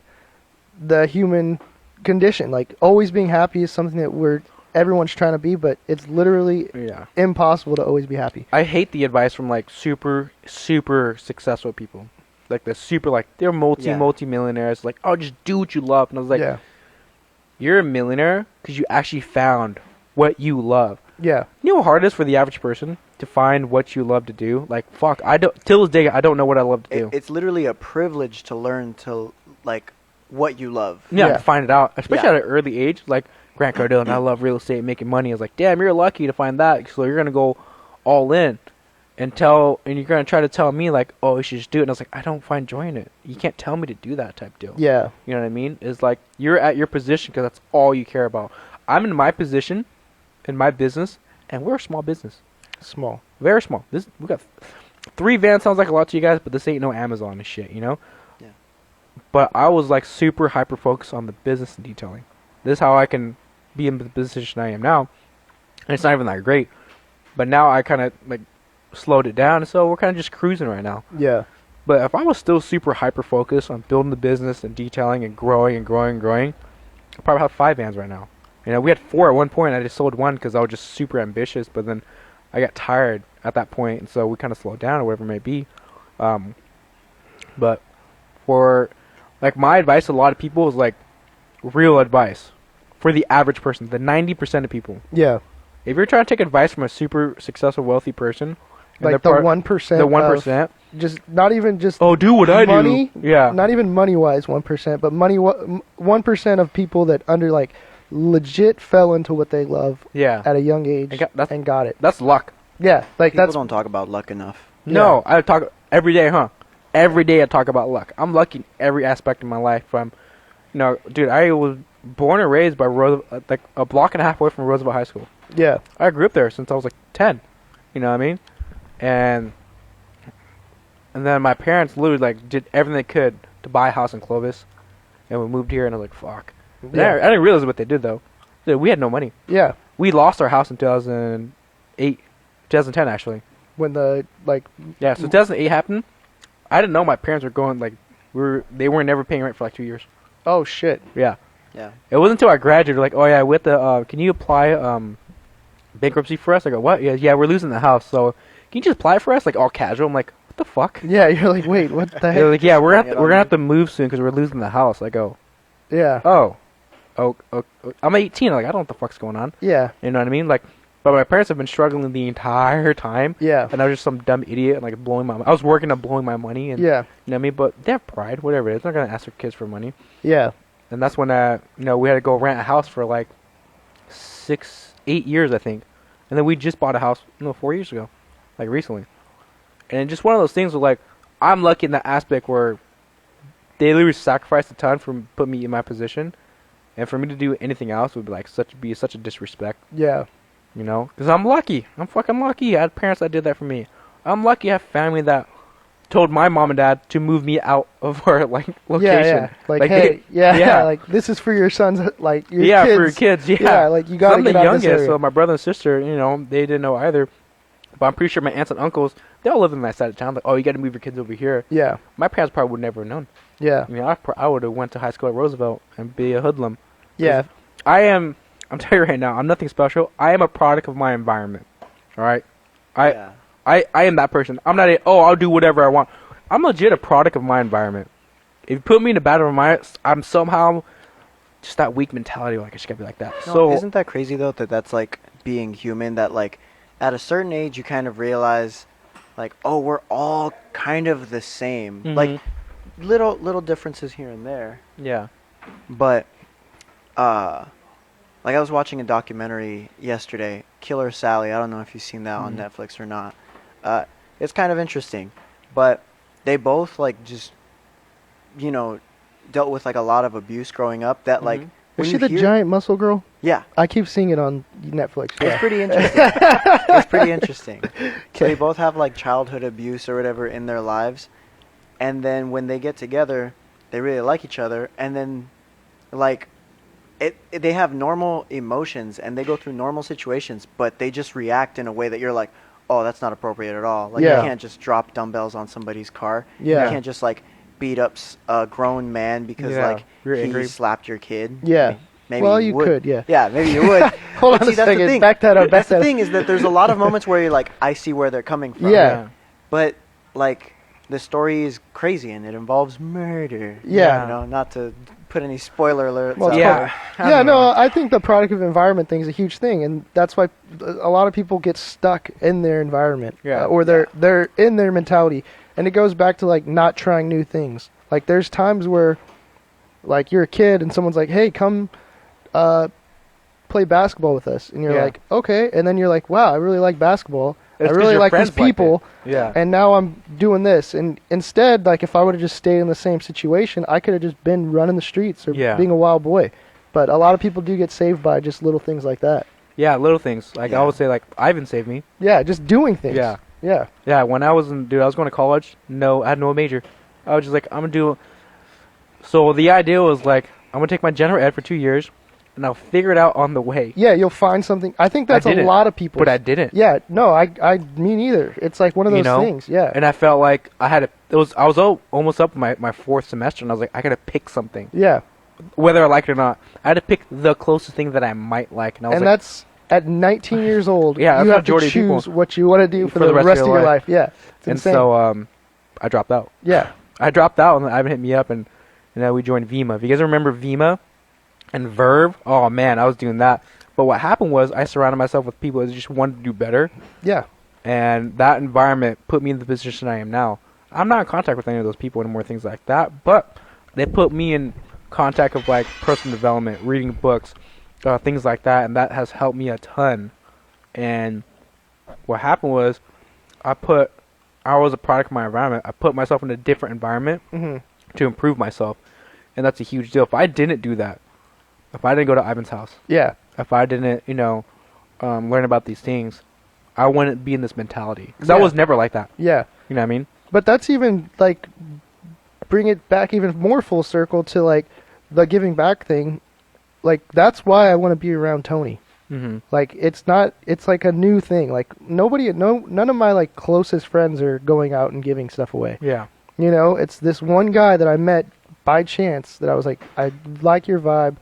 [SPEAKER 3] the human condition. Like always being happy is something that we're everyone's trying to be, but it's literally
[SPEAKER 2] Yeah.
[SPEAKER 3] impossible to always be happy.
[SPEAKER 2] I hate the advice from like super successful people, like the super like they're multi millionaires. Like, oh, just do what you love. And I was like,
[SPEAKER 3] yeah,
[SPEAKER 2] you're a millionaire because you actually found what you love.
[SPEAKER 3] yeah,
[SPEAKER 2] You know how hard it is for the average person to find what you love to do? Like, fuck, I don't, till this day, I don't know what I love to do.
[SPEAKER 4] It's literally a privilege to learn to like what you love.
[SPEAKER 2] Yeah,
[SPEAKER 3] Yeah.
[SPEAKER 2] to find it out, especially
[SPEAKER 4] Yeah.
[SPEAKER 2] at an early age. Like Grant Cardone, I love real estate and making money. I was like, damn, you're lucky to find that. So you're gonna go all in and you're gonna try to tell me like, oh, you should just do it. And I was like, I don't find joy in it. You can't tell me to do that type deal.
[SPEAKER 3] yeah,
[SPEAKER 2] You know what I mean? It's like you're at your position because that's all you care about. I'm in my position, in my business, and we're a small business,
[SPEAKER 3] small.
[SPEAKER 2] very small. We got 3 vans. Sounds like a lot to you guys, but this ain't no Amazon and shit, you know.
[SPEAKER 4] Yeah.
[SPEAKER 2] But I was like super hyper focused on the business and detailing. This is how I can be in the position I am now, and it's not even that great. But now I kind of like slowed it down, so we're kind of just cruising right now.
[SPEAKER 3] Yeah,
[SPEAKER 2] But if I was still super hyper focused on building the business and detailing and growing and growing and growing, I'd probably have 5 vans right now. You know, we had 4 at one point. I just sold one because I was just super ambitious. But then I got tired at that point, and so we kind of slowed down or whatever it may be. But for like my advice to a lot of people is like real advice for the average person, the 90% of people.
[SPEAKER 3] yeah.
[SPEAKER 2] If you're trying to take advice from a super successful, wealthy person, and
[SPEAKER 3] Like
[SPEAKER 2] they're
[SPEAKER 3] the 1%.
[SPEAKER 2] the 1%.
[SPEAKER 3] Just not even just.
[SPEAKER 2] Oh, do what I
[SPEAKER 3] money,
[SPEAKER 2] do. Yeah.
[SPEAKER 3] Not even money wise 1%, but 1% of people that under like legit fell into what they love
[SPEAKER 2] Yeah.
[SPEAKER 3] at a young age and got it.
[SPEAKER 2] That's luck.
[SPEAKER 3] Yeah, like
[SPEAKER 4] People
[SPEAKER 3] that's
[SPEAKER 4] don't talk about luck enough.
[SPEAKER 2] No, I talk every day, huh? Every day I talk about luck. I'm lucky in every aspect of my life. From, you know, dude, I was born and raised by like a block and a half away from Roosevelt High School.
[SPEAKER 3] yeah,
[SPEAKER 2] I grew up there since I was like 10. You know what I mean? And then my parents literally like did everything they could to buy a house in Clovis, and we moved here. And I was like, fuck.
[SPEAKER 3] Yeah.
[SPEAKER 2] I didn't realize what they did though. Dude, we had no money.
[SPEAKER 3] yeah.
[SPEAKER 2] We lost our house in 2008, 2010 actually.
[SPEAKER 3] When the like
[SPEAKER 2] Yeah, so 2008 happened. I didn't know my parents were going like they weren't never paying rent for like 2 years.
[SPEAKER 3] oh shit.
[SPEAKER 2] Yeah,
[SPEAKER 4] Yeah.
[SPEAKER 2] it wasn't until I graduated like, oh yeah, with the can you apply bankruptcy for us? I go, what? Yeah, we're losing the house, so can you just apply for us? Like all casual. I'm like, what the fuck?
[SPEAKER 3] Yeah, you're like, wait, what the
[SPEAKER 2] They're
[SPEAKER 3] heck?
[SPEAKER 2] like, yeah, we're gonna
[SPEAKER 4] on
[SPEAKER 2] have to move soon because we're losing the house. I go,
[SPEAKER 3] Yeah,
[SPEAKER 2] oh, I'm 18. I'm like, I don't know what the fuck's going on.
[SPEAKER 3] yeah,
[SPEAKER 2] You know what I mean? Like, but my parents have been struggling the entire time.
[SPEAKER 3] yeah,
[SPEAKER 2] And I was just some dumb idiot, and, like I was working on blowing my money, and
[SPEAKER 3] yeah,
[SPEAKER 2] you know what I mean. But they have pride, whatever it is. They're not gonna ask their kids for money.
[SPEAKER 3] yeah,
[SPEAKER 2] And that's when you know, we had to go rent a house for like 8 years, I think. And then we just bought a house, 4 years ago, like recently. And just one of those things where like I'm lucky in that aspect where they literally sacrificed a ton for put me in my position, and for me to do anything else would be like such a disrespect.
[SPEAKER 3] yeah,
[SPEAKER 2] You know, because I'm lucky. I'm fucking lucky. I had parents that did that for me. I'm lucky I have family that told my mom and dad to move me out of our like location.
[SPEAKER 3] yeah. Like,
[SPEAKER 2] Like,
[SPEAKER 3] hey, yeah,
[SPEAKER 2] yeah.
[SPEAKER 3] like this is for your sons, like your
[SPEAKER 2] Yeah,
[SPEAKER 3] kids.
[SPEAKER 2] for your kids. Yeah,
[SPEAKER 3] Yeah, like you gotta
[SPEAKER 2] I'm the
[SPEAKER 3] get out of this
[SPEAKER 2] youngest,
[SPEAKER 3] area.
[SPEAKER 2] so my brother and sister, you know, they didn't know either. But I'm pretty sure my aunts and uncles, they all live in that side of town. Like, oh, you got to move your kids over here.
[SPEAKER 3] Yeah,
[SPEAKER 2] My parents probably would never have known.
[SPEAKER 3] yeah,
[SPEAKER 2] I mean, I would have went to high school at Roosevelt and be a hoodlum.
[SPEAKER 3] yeah,
[SPEAKER 2] I'm telling you right now, I'm nothing special. I am a product of my environment. All right,
[SPEAKER 4] Yeah.
[SPEAKER 2] I am that person. I'm not I'll do whatever I want. I'm legit a product of my environment. If you put me in a bad environment, I'm somehow just that weak mentality. Like I just gotta be like that.
[SPEAKER 4] No,
[SPEAKER 2] So
[SPEAKER 4] isn't that crazy though that that's like being human? That like at a certain age you kind of realize, like, oh, we're all kind of the same. Like little differences here and there.
[SPEAKER 2] yeah,
[SPEAKER 4] But like I was watching a documentary yesterday, Killer Sally. I don't know if you've seen that on Netflix or not. It's kind of interesting, but they both like just, you know, dealt with like a lot of abuse growing up. That like
[SPEAKER 3] Was
[SPEAKER 4] when
[SPEAKER 3] she
[SPEAKER 4] you
[SPEAKER 3] the
[SPEAKER 4] hear-
[SPEAKER 3] giant muscle girl?
[SPEAKER 4] Yeah,
[SPEAKER 3] I keep seeing it on Netflix.
[SPEAKER 4] it's
[SPEAKER 3] Yeah.
[SPEAKER 4] pretty interesting. It's pretty interesting. So
[SPEAKER 3] Okay.
[SPEAKER 4] they both have like childhood abuse or whatever in their lives, and then when they get together, they really like each other, and then like they have normal emotions and they go through normal situations, but they just react in a way that you're like, oh, that's not appropriate at all. Like
[SPEAKER 3] Yeah.
[SPEAKER 4] you can't just drop dumbbells on somebody's car.
[SPEAKER 3] Yeah.
[SPEAKER 4] You can't just like beat up a grown man because
[SPEAKER 2] Yeah,
[SPEAKER 4] like
[SPEAKER 2] you're
[SPEAKER 4] he
[SPEAKER 2] angry.
[SPEAKER 4] slapped your kid.
[SPEAKER 3] Yeah.
[SPEAKER 4] Maybe
[SPEAKER 3] Well,
[SPEAKER 4] you
[SPEAKER 3] you
[SPEAKER 4] would.
[SPEAKER 3] could, yeah.
[SPEAKER 4] Yeah, maybe you would.
[SPEAKER 3] Hold on
[SPEAKER 4] But
[SPEAKER 3] a
[SPEAKER 4] see, that's the
[SPEAKER 3] second.
[SPEAKER 4] thing.
[SPEAKER 3] Back that up. Back
[SPEAKER 4] That's the
[SPEAKER 3] that up.
[SPEAKER 4] thing is that there's a lot of moments where you're like, I see where they're coming from.
[SPEAKER 3] Yeah.
[SPEAKER 4] But like the story is crazy and it involves murder.
[SPEAKER 3] Yeah.
[SPEAKER 4] You know, not to put any spoiler alerts
[SPEAKER 3] Well,
[SPEAKER 4] out
[SPEAKER 2] Yeah.
[SPEAKER 4] there.
[SPEAKER 3] Yeah, no, I think the product of environment thing is a huge thing, and that's why a lot of people get stuck in their environment,
[SPEAKER 2] Yeah.
[SPEAKER 3] or they're in their mentality, and it goes back to like not trying new things. Like there's times where, like you're a kid and someone's like, "Hey, come, play basketball with us," and you're
[SPEAKER 2] Yeah.
[SPEAKER 3] like, "Okay," and then you're like, "Wow, I really like basketball.
[SPEAKER 2] It's
[SPEAKER 3] I
[SPEAKER 2] 'cause
[SPEAKER 3] really
[SPEAKER 2] your
[SPEAKER 3] like these
[SPEAKER 2] friends liked it.
[SPEAKER 3] people."
[SPEAKER 2] Yeah.
[SPEAKER 3] And now I'm doing this, and instead, like if I would have just stayed in the same situation, I could have just been running the streets or
[SPEAKER 2] Yeah.
[SPEAKER 3] being a wild boy. But a lot of people do get saved by just little things like that.
[SPEAKER 2] Yeah, little things. Like
[SPEAKER 4] Yeah.
[SPEAKER 2] I would say, like Ivan saved me.
[SPEAKER 3] Yeah, just doing things.
[SPEAKER 2] Yeah.
[SPEAKER 3] Yeah.
[SPEAKER 2] Yeah, when I was I was going to college. No, I had no major. I was just like, I'm gonna do. So the idea was like, I'm gonna take my general ed for 2 years, and I'll figure it out on the way.
[SPEAKER 3] Yeah, you'll find something. I think that's a
[SPEAKER 2] didn't,
[SPEAKER 3] lot of people.
[SPEAKER 2] But I didn't.
[SPEAKER 3] Yeah, no, me neither. It's like one of
[SPEAKER 2] You
[SPEAKER 3] those
[SPEAKER 2] know?
[SPEAKER 3] things. Yeah.
[SPEAKER 2] And I felt like I was almost up my fourth semester, and I was like, I gotta pick something,
[SPEAKER 3] Yeah.
[SPEAKER 2] whether I like it or not. I had to pick the closest thing that I might like, and I was
[SPEAKER 3] And
[SPEAKER 2] like,
[SPEAKER 3] that's at 19 years old.
[SPEAKER 2] Yeah, that's
[SPEAKER 3] you have to
[SPEAKER 2] majority of people.
[SPEAKER 3] choose what you want to do for the rest of your life. Yeah. It's
[SPEAKER 2] and
[SPEAKER 3] insane.
[SPEAKER 2] so I dropped out.
[SPEAKER 3] yeah.
[SPEAKER 2] I dropped out, and Ivan hit me up, and we joined Vima. If you guys remember Vima and Verve, oh man, I was doing that. But what happened was I surrounded myself with people that just wanted to do better,
[SPEAKER 3] Yeah.
[SPEAKER 2] and that environment put me in the position I am now. I'm not in contact with any of those people anymore, things like that, but they put me in contact with like personal development, reading books, things like that, and that has helped me a ton. And what happened was I was a product of my environment. I put myself in a different environment
[SPEAKER 3] hmm
[SPEAKER 2] to improve myself, and that's a huge deal. If I didn't do that, if I didn't go to Ivan's house,
[SPEAKER 3] Yeah.
[SPEAKER 2] if I didn't, learn about these things, I wouldn't be in this mentality. Because
[SPEAKER 3] Yeah.
[SPEAKER 2] I was never like that.
[SPEAKER 3] Yeah.
[SPEAKER 2] You know what I mean?
[SPEAKER 3] But that's even like bring it back even more full circle to like the giving back thing. Like that's why I want to be around Tony.
[SPEAKER 2] Mm-hmm.
[SPEAKER 3] Like it's like a new thing. Like none of my like closest friends are going out and giving stuff away.
[SPEAKER 2] Yeah.
[SPEAKER 3] You know, it's this one guy that I met by chance that I was like, I like your vibe.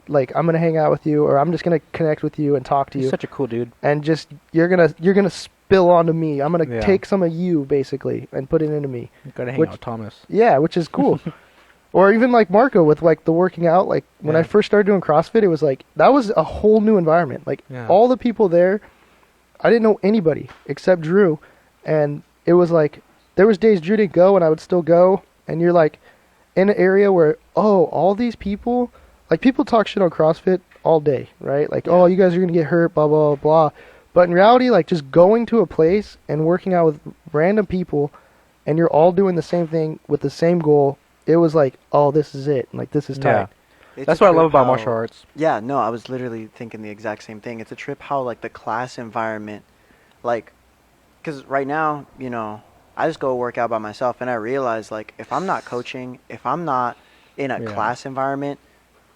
[SPEAKER 3] Like I'm gonna hang out with you, or I'm just gonna connect with you and talk to
[SPEAKER 2] He's
[SPEAKER 3] you,
[SPEAKER 2] such a cool dude.
[SPEAKER 3] and just you're gonna spill onto me. I'm gonna
[SPEAKER 2] Yeah.
[SPEAKER 3] take some of you basically and put it into me.
[SPEAKER 2] You gotta hang
[SPEAKER 3] Which-
[SPEAKER 2] out with Thomas.
[SPEAKER 3] Yeah, which is cool. Or even like Marco with like the working out. Like when I
[SPEAKER 2] Yeah.
[SPEAKER 3] first started doing CrossFit, it was like that was a whole new environment. Like
[SPEAKER 2] Yeah.
[SPEAKER 3] all the people there, I didn't know anybody except Drew, and it was like there was days Drew didn't go and I would still go, and you're like in an area where all these people, like people talk shit on CrossFit all day, right? Like oh you guys are gonna get hurt, blah blah blah. But in reality, like just going to a place and working out with random people, and you're all doing the same thing with the same goal. It was like, oh, this is it. Like, this is tight.
[SPEAKER 2] Yeah.
[SPEAKER 4] It's
[SPEAKER 2] That's
[SPEAKER 4] a
[SPEAKER 2] what I
[SPEAKER 4] trip
[SPEAKER 2] love about
[SPEAKER 4] how-
[SPEAKER 2] martial arts.
[SPEAKER 4] Yeah, no, I was literally thinking the exact same thing. It's a trip how, like, the class environment, like, because right now, I just go work out by myself, and I realize, like, if I'm not coaching, if I'm not in a
[SPEAKER 2] Yeah.
[SPEAKER 4] class environment,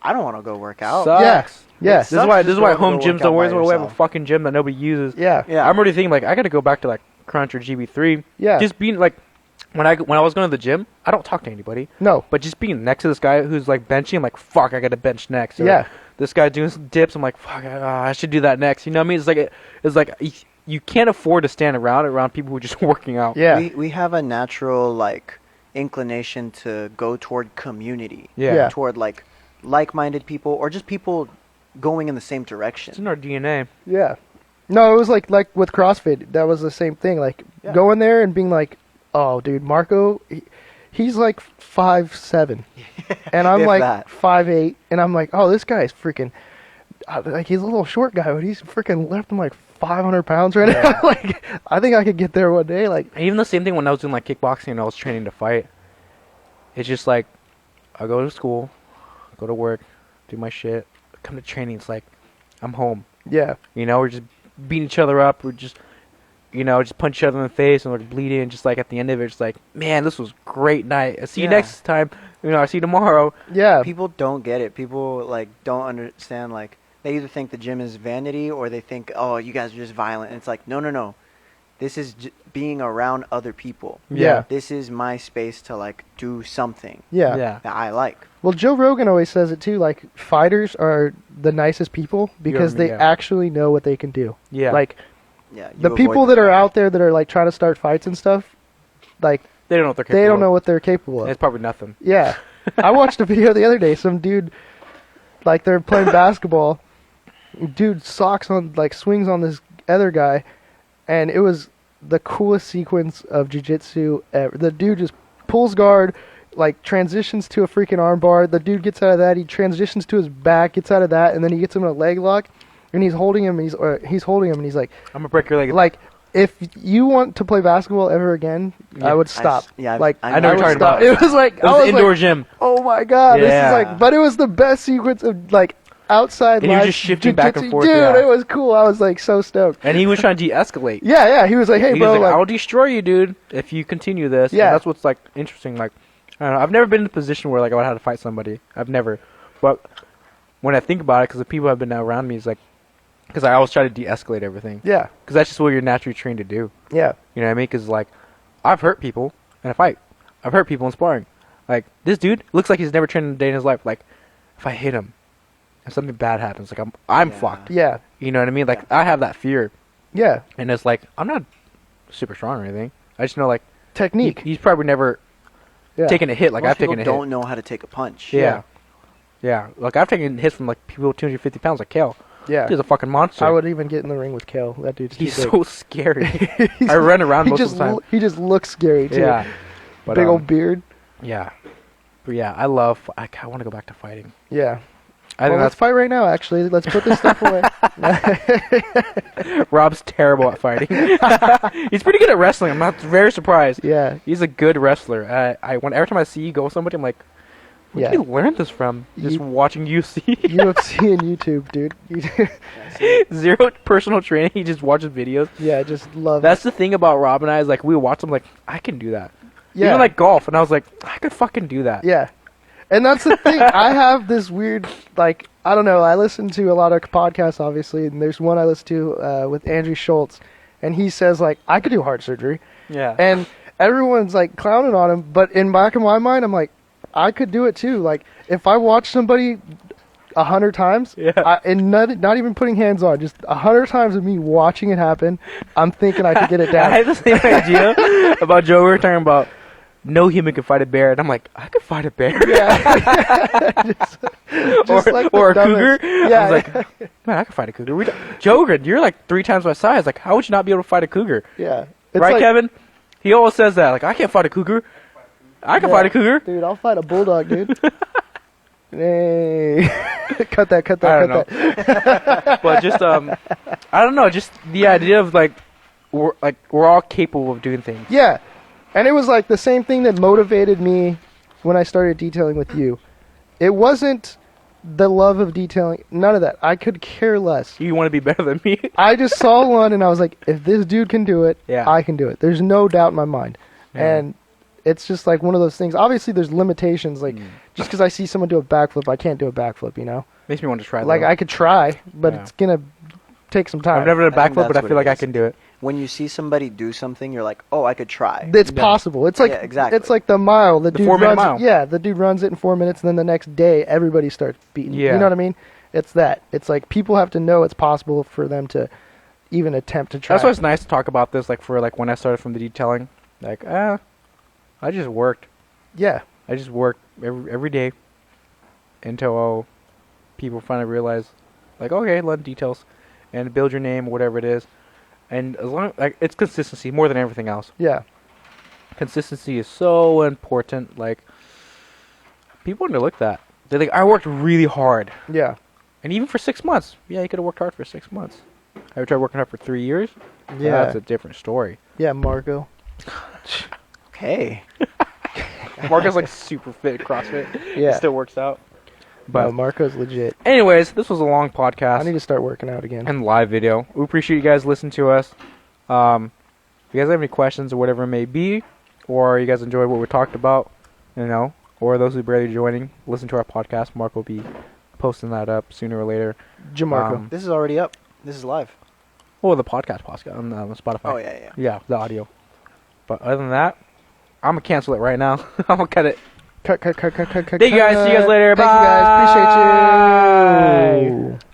[SPEAKER 4] I don't want to go work out.
[SPEAKER 2] Sucks.
[SPEAKER 3] Yeah.
[SPEAKER 2] This is
[SPEAKER 4] Sucks
[SPEAKER 2] why
[SPEAKER 4] just going to
[SPEAKER 2] home
[SPEAKER 4] go
[SPEAKER 2] gyms
[SPEAKER 4] work
[SPEAKER 2] don't
[SPEAKER 4] out
[SPEAKER 2] always
[SPEAKER 4] by
[SPEAKER 2] we have a
[SPEAKER 4] yourself.
[SPEAKER 2] fucking gym that nobody uses.
[SPEAKER 3] Yeah.
[SPEAKER 4] Yeah.
[SPEAKER 2] I'm already thinking like I got to go back to like Crunch or GB3.
[SPEAKER 3] Yeah.
[SPEAKER 2] Just being like when I was going to the gym, I don't talk to anybody.
[SPEAKER 3] No.
[SPEAKER 2] But just being next to this guy who's like benching, I'm like, fuck, I got to bench next. Or
[SPEAKER 3] Yeah.
[SPEAKER 2] This guy doing some dips, I'm like, fuck, I should do that next. You know what I mean? It's like you can't afford to stand around people who are just working out.
[SPEAKER 3] Yeah.
[SPEAKER 4] We have a natural, like, inclination to go toward community.
[SPEAKER 3] Yeah.
[SPEAKER 4] Toward, like-minded people, or just people going in the same
[SPEAKER 2] It's
[SPEAKER 4] direction.
[SPEAKER 2] in our DNA.
[SPEAKER 3] Yeah. No, it was like with CrossFit, that was the same thing. Like
[SPEAKER 4] Yeah.
[SPEAKER 3] going there and being like, oh, dude, Marco, he's like 5'7", and I'm
[SPEAKER 4] If
[SPEAKER 3] like
[SPEAKER 4] that.
[SPEAKER 3] 5'8", and I'm like, oh, this guy's freaking, like he's a little short guy, but he's freaking lifting like 500 pounds right now. Like I think I could get there one day. Like
[SPEAKER 2] And even the same thing when I was doing like kickboxing and I was training to fight. It's just like I go to school, go to work, do my shit, come to training. It's like I'm home.
[SPEAKER 3] yeah,
[SPEAKER 2] We're just beating each other up. We're just, just punch each other in the face and we're bleeding. And just like at the end of it, it's like, man, this was a great night. I see you
[SPEAKER 4] Yeah.
[SPEAKER 2] next time. I see you tomorrow.
[SPEAKER 3] yeah,
[SPEAKER 4] People don't get it. People, like, don't understand, like, they either think the gym is vanity or they think, oh, you guys are just violent. And it's like, no. This is being around other people.
[SPEAKER 3] Yeah.
[SPEAKER 4] This is my space to like do something
[SPEAKER 3] Yeah.
[SPEAKER 2] Yeah.
[SPEAKER 4] that I like.
[SPEAKER 3] Well, Joe Rogan always says it too. Like, fighters are the nicest people because they
[SPEAKER 2] yeah.
[SPEAKER 3] actually know what they can do.
[SPEAKER 2] Yeah.
[SPEAKER 3] Like,
[SPEAKER 4] Yeah. you
[SPEAKER 3] the
[SPEAKER 4] avoid
[SPEAKER 3] people that are out there that are like trying to start fights and stuff, like,
[SPEAKER 2] they don't know what they're capable
[SPEAKER 3] they don't
[SPEAKER 2] of.
[SPEAKER 3] know what they're capable of.
[SPEAKER 2] It's probably nothing.
[SPEAKER 3] Yeah. I watched a video the other day. Some dude, like, they're playing basketball. Dude swings on this other guy, and it was the coolest sequence of jiu-jitsu ever. The dude just pulls guard, like, transitions to a freaking armbar. The dude gets out of that. He transitions to his back, gets out of that, and then he gets him in a leg lock, and he's holding him. He's holding him, and he's like,
[SPEAKER 2] I'm gonna break your leg.
[SPEAKER 3] like, if you want to play basketball ever again, I would stop.
[SPEAKER 4] I
[SPEAKER 2] I know
[SPEAKER 3] I
[SPEAKER 2] what
[SPEAKER 3] would
[SPEAKER 2] you're talking
[SPEAKER 3] stop.
[SPEAKER 2] about.
[SPEAKER 3] It was like
[SPEAKER 2] It was
[SPEAKER 3] I
[SPEAKER 2] an
[SPEAKER 3] was
[SPEAKER 2] indoor
[SPEAKER 3] like,
[SPEAKER 2] gym.
[SPEAKER 3] oh my god, this is
[SPEAKER 2] Yeah.
[SPEAKER 3] like, but it was the best sequence of like outside
[SPEAKER 2] And he was
[SPEAKER 3] live
[SPEAKER 2] just shifting back and
[SPEAKER 3] jiu-jitsu.
[SPEAKER 2] forth,
[SPEAKER 3] Dude,
[SPEAKER 2] yeah.
[SPEAKER 3] it was cool. I was like so stoked.
[SPEAKER 2] And he was trying to de-escalate.
[SPEAKER 3] Yeah, he was like, hey
[SPEAKER 2] He
[SPEAKER 3] bro,
[SPEAKER 2] was like,
[SPEAKER 3] like,
[SPEAKER 2] I'll destroy you, dude, if you continue this.
[SPEAKER 3] Yeah.
[SPEAKER 2] And that's what's like interesting. Like, I don't know. I've never been in a position where like I would have to fight somebody. I've never. But when I think about it, because the people have been around me, is like, because I always try to de-escalate everything.
[SPEAKER 3] yeah,
[SPEAKER 2] Because that's just what you're naturally trained to do.
[SPEAKER 3] yeah,
[SPEAKER 2] You know what I mean? Because like, I've hurt people in a fight. I've hurt people in sparring. Like, this dude looks like he's never trained in a day in his life. Like, if I hit him and something bad happens, like I'm
[SPEAKER 4] Yeah.
[SPEAKER 2] fucked.
[SPEAKER 3] yeah,
[SPEAKER 2] You know what I mean? Like, I have that fear.
[SPEAKER 3] yeah.
[SPEAKER 2] And it's like, I'm not super strong or anything. I just know, like,
[SPEAKER 3] Technique.
[SPEAKER 2] he's probably never
[SPEAKER 3] Yeah.
[SPEAKER 2] taken a hit like
[SPEAKER 4] Most
[SPEAKER 2] I've taken
[SPEAKER 4] people
[SPEAKER 2] a hit.
[SPEAKER 4] don't know how to take a punch.
[SPEAKER 2] Yeah. Yeah. Like, I've taken hits from, like, people 250 pounds, like Kale.
[SPEAKER 3] Yeah.
[SPEAKER 2] He's a fucking monster.
[SPEAKER 3] I would even get in the ring with Kale. That dude's too
[SPEAKER 2] He's
[SPEAKER 3] big.
[SPEAKER 2] so scary. I run around most of the time.
[SPEAKER 3] He just looks scary too.
[SPEAKER 2] Yeah. But,
[SPEAKER 3] Big old beard.
[SPEAKER 2] Yeah. But yeah, I want to go back to fighting.
[SPEAKER 3] Yeah.
[SPEAKER 2] I think
[SPEAKER 3] Well, let's
[SPEAKER 2] that's
[SPEAKER 3] fight right now. Actually, let's put this stuff away.
[SPEAKER 2] Rob's terrible at fighting. He's pretty good at wrestling. I'm not very surprised.
[SPEAKER 3] Yeah.
[SPEAKER 2] He's a good wrestler. Every time I see you go with somebody, I'm like, where'd
[SPEAKER 3] Yeah.
[SPEAKER 2] you learn this from? Just
[SPEAKER 3] You-
[SPEAKER 2] watching UFC.
[SPEAKER 3] UFC and YouTube, dude.
[SPEAKER 2] Zero personal training. He just watches videos.
[SPEAKER 3] Yeah, just love.
[SPEAKER 2] That's the thing about Rob and I is like we watch them like I can do that.
[SPEAKER 3] Yeah.
[SPEAKER 2] Even like golf, and I was like I could fucking do that.
[SPEAKER 3] Yeah. And that's the thing. I have this weird, like, I don't know. I listen to a lot of podcasts, obviously, and there's one I listen to with Andrew Schultz, and he says, like, I could do heart surgery.
[SPEAKER 2] Yeah.
[SPEAKER 3] And everyone's, like, clowning on him, but in back of my mind, I'm like, I could do it, too. Like, if I watch somebody 100 times,
[SPEAKER 2] Yeah.
[SPEAKER 3] and not even putting hands on, just 100 times of me watching it happen, I'm thinking I could get it
[SPEAKER 2] I
[SPEAKER 3] down.
[SPEAKER 2] had the same idea about Joe. We were talking about no human can fight a bear, and I'm like I could fight a bear.
[SPEAKER 3] Yeah. Just
[SPEAKER 2] or
[SPEAKER 3] like the
[SPEAKER 2] or a
[SPEAKER 3] dumbest-
[SPEAKER 2] cougar.
[SPEAKER 3] Yeah.
[SPEAKER 2] I was like, man, I could fight a cougar. Joe, you're like 3 times my size. Like, how would you not be able to fight a cougar?
[SPEAKER 3] Yeah. It's
[SPEAKER 2] Right,
[SPEAKER 3] like,
[SPEAKER 2] Kevin? He always says that. Like, I can't fight a cougar. I can
[SPEAKER 3] Yeah.
[SPEAKER 2] fight a cougar.
[SPEAKER 3] Dude, I'll fight a bulldog, dude. Hey. cut that.
[SPEAKER 2] I don't know. But just I don't know. Just the idea of like we're all capable of doing things.
[SPEAKER 3] Yeah. And it was like the same thing that motivated me when I started detailing with you. It wasn't the love of detailing. None of that. I could care less.
[SPEAKER 2] You want to be better than me?
[SPEAKER 3] I just saw one and I was like, if this dude can do it,
[SPEAKER 2] Yeah.
[SPEAKER 3] I can do it. There's no doubt in my mind.
[SPEAKER 2] Yeah.
[SPEAKER 3] And it's just like one of those things. Obviously, there's limitations. Like, just because I see someone do a backflip, I can't do a backflip, you know?
[SPEAKER 2] Makes me want to try.
[SPEAKER 3] Like,
[SPEAKER 2] though.
[SPEAKER 3] I could try, but
[SPEAKER 2] Yeah.
[SPEAKER 3] it's going to take some time.
[SPEAKER 2] I've never done a
[SPEAKER 4] I think
[SPEAKER 2] backflip, but
[SPEAKER 4] that's
[SPEAKER 2] I
[SPEAKER 4] what
[SPEAKER 2] feel
[SPEAKER 4] it
[SPEAKER 2] like I
[SPEAKER 4] is.
[SPEAKER 2] can do it.
[SPEAKER 4] When you see somebody do something, you're like, oh, I could try.
[SPEAKER 3] It's
[SPEAKER 2] Yeah.
[SPEAKER 3] possible. It's like
[SPEAKER 4] Yeah, exactly.
[SPEAKER 3] It's like the mile. The dude
[SPEAKER 2] 4-minute
[SPEAKER 3] runs.
[SPEAKER 2] mile.
[SPEAKER 3] Yeah, the dude runs it in 4 minutes, and then the next day everybody starts beating.
[SPEAKER 2] Yeah.
[SPEAKER 3] You know what I mean? It's that. It's like people have to know it's possible for them to even attempt to try.
[SPEAKER 2] That's why it's nice to talk about this. Like for like when I started from the detailing, like I just worked.
[SPEAKER 3] Yeah,
[SPEAKER 2] I just worked every day until people finally realize, like, okay, learn details and build your name, whatever it is. And as long like it's consistency more than everything else.
[SPEAKER 3] yeah,
[SPEAKER 2] Consistency is so important. Like people underlook that. They're like, I worked really hard,
[SPEAKER 3] yeah,
[SPEAKER 2] and even for 6 months, yeah, you could have worked hard for 6 months. Have you tried working hard for 3 years?
[SPEAKER 3] yeah.
[SPEAKER 2] That's a different story.
[SPEAKER 3] Yeah, Marco.
[SPEAKER 4] Okay.
[SPEAKER 2] Marco's like super fit, CrossFit.
[SPEAKER 3] Yeah.
[SPEAKER 2] Still works out.
[SPEAKER 3] But
[SPEAKER 2] But
[SPEAKER 3] Marco's legit.
[SPEAKER 2] anyways, this was a long
[SPEAKER 3] I
[SPEAKER 2] podcast
[SPEAKER 3] need to start working out again.
[SPEAKER 2] and live video. We appreciate you guys listening to us. If you guys have any questions or whatever it may be, or you guys enjoyed what we talked about, you know, or those who are barely joining, listen to our podcast. Mark will be posting that up sooner or later.
[SPEAKER 3] Jamarco.
[SPEAKER 2] Um,
[SPEAKER 4] This is already up. This is live.
[SPEAKER 2] Oh, the podcast on Spotify.
[SPEAKER 4] Oh yeah, yeah.
[SPEAKER 2] Yeah, the audio. But other than that, I'm gonna cancel it right now. I'm gonna cut it.
[SPEAKER 3] Cut.
[SPEAKER 2] Thank you guys. See you guys later.
[SPEAKER 3] Thank
[SPEAKER 2] Bye.
[SPEAKER 3] you guys. Appreciate you.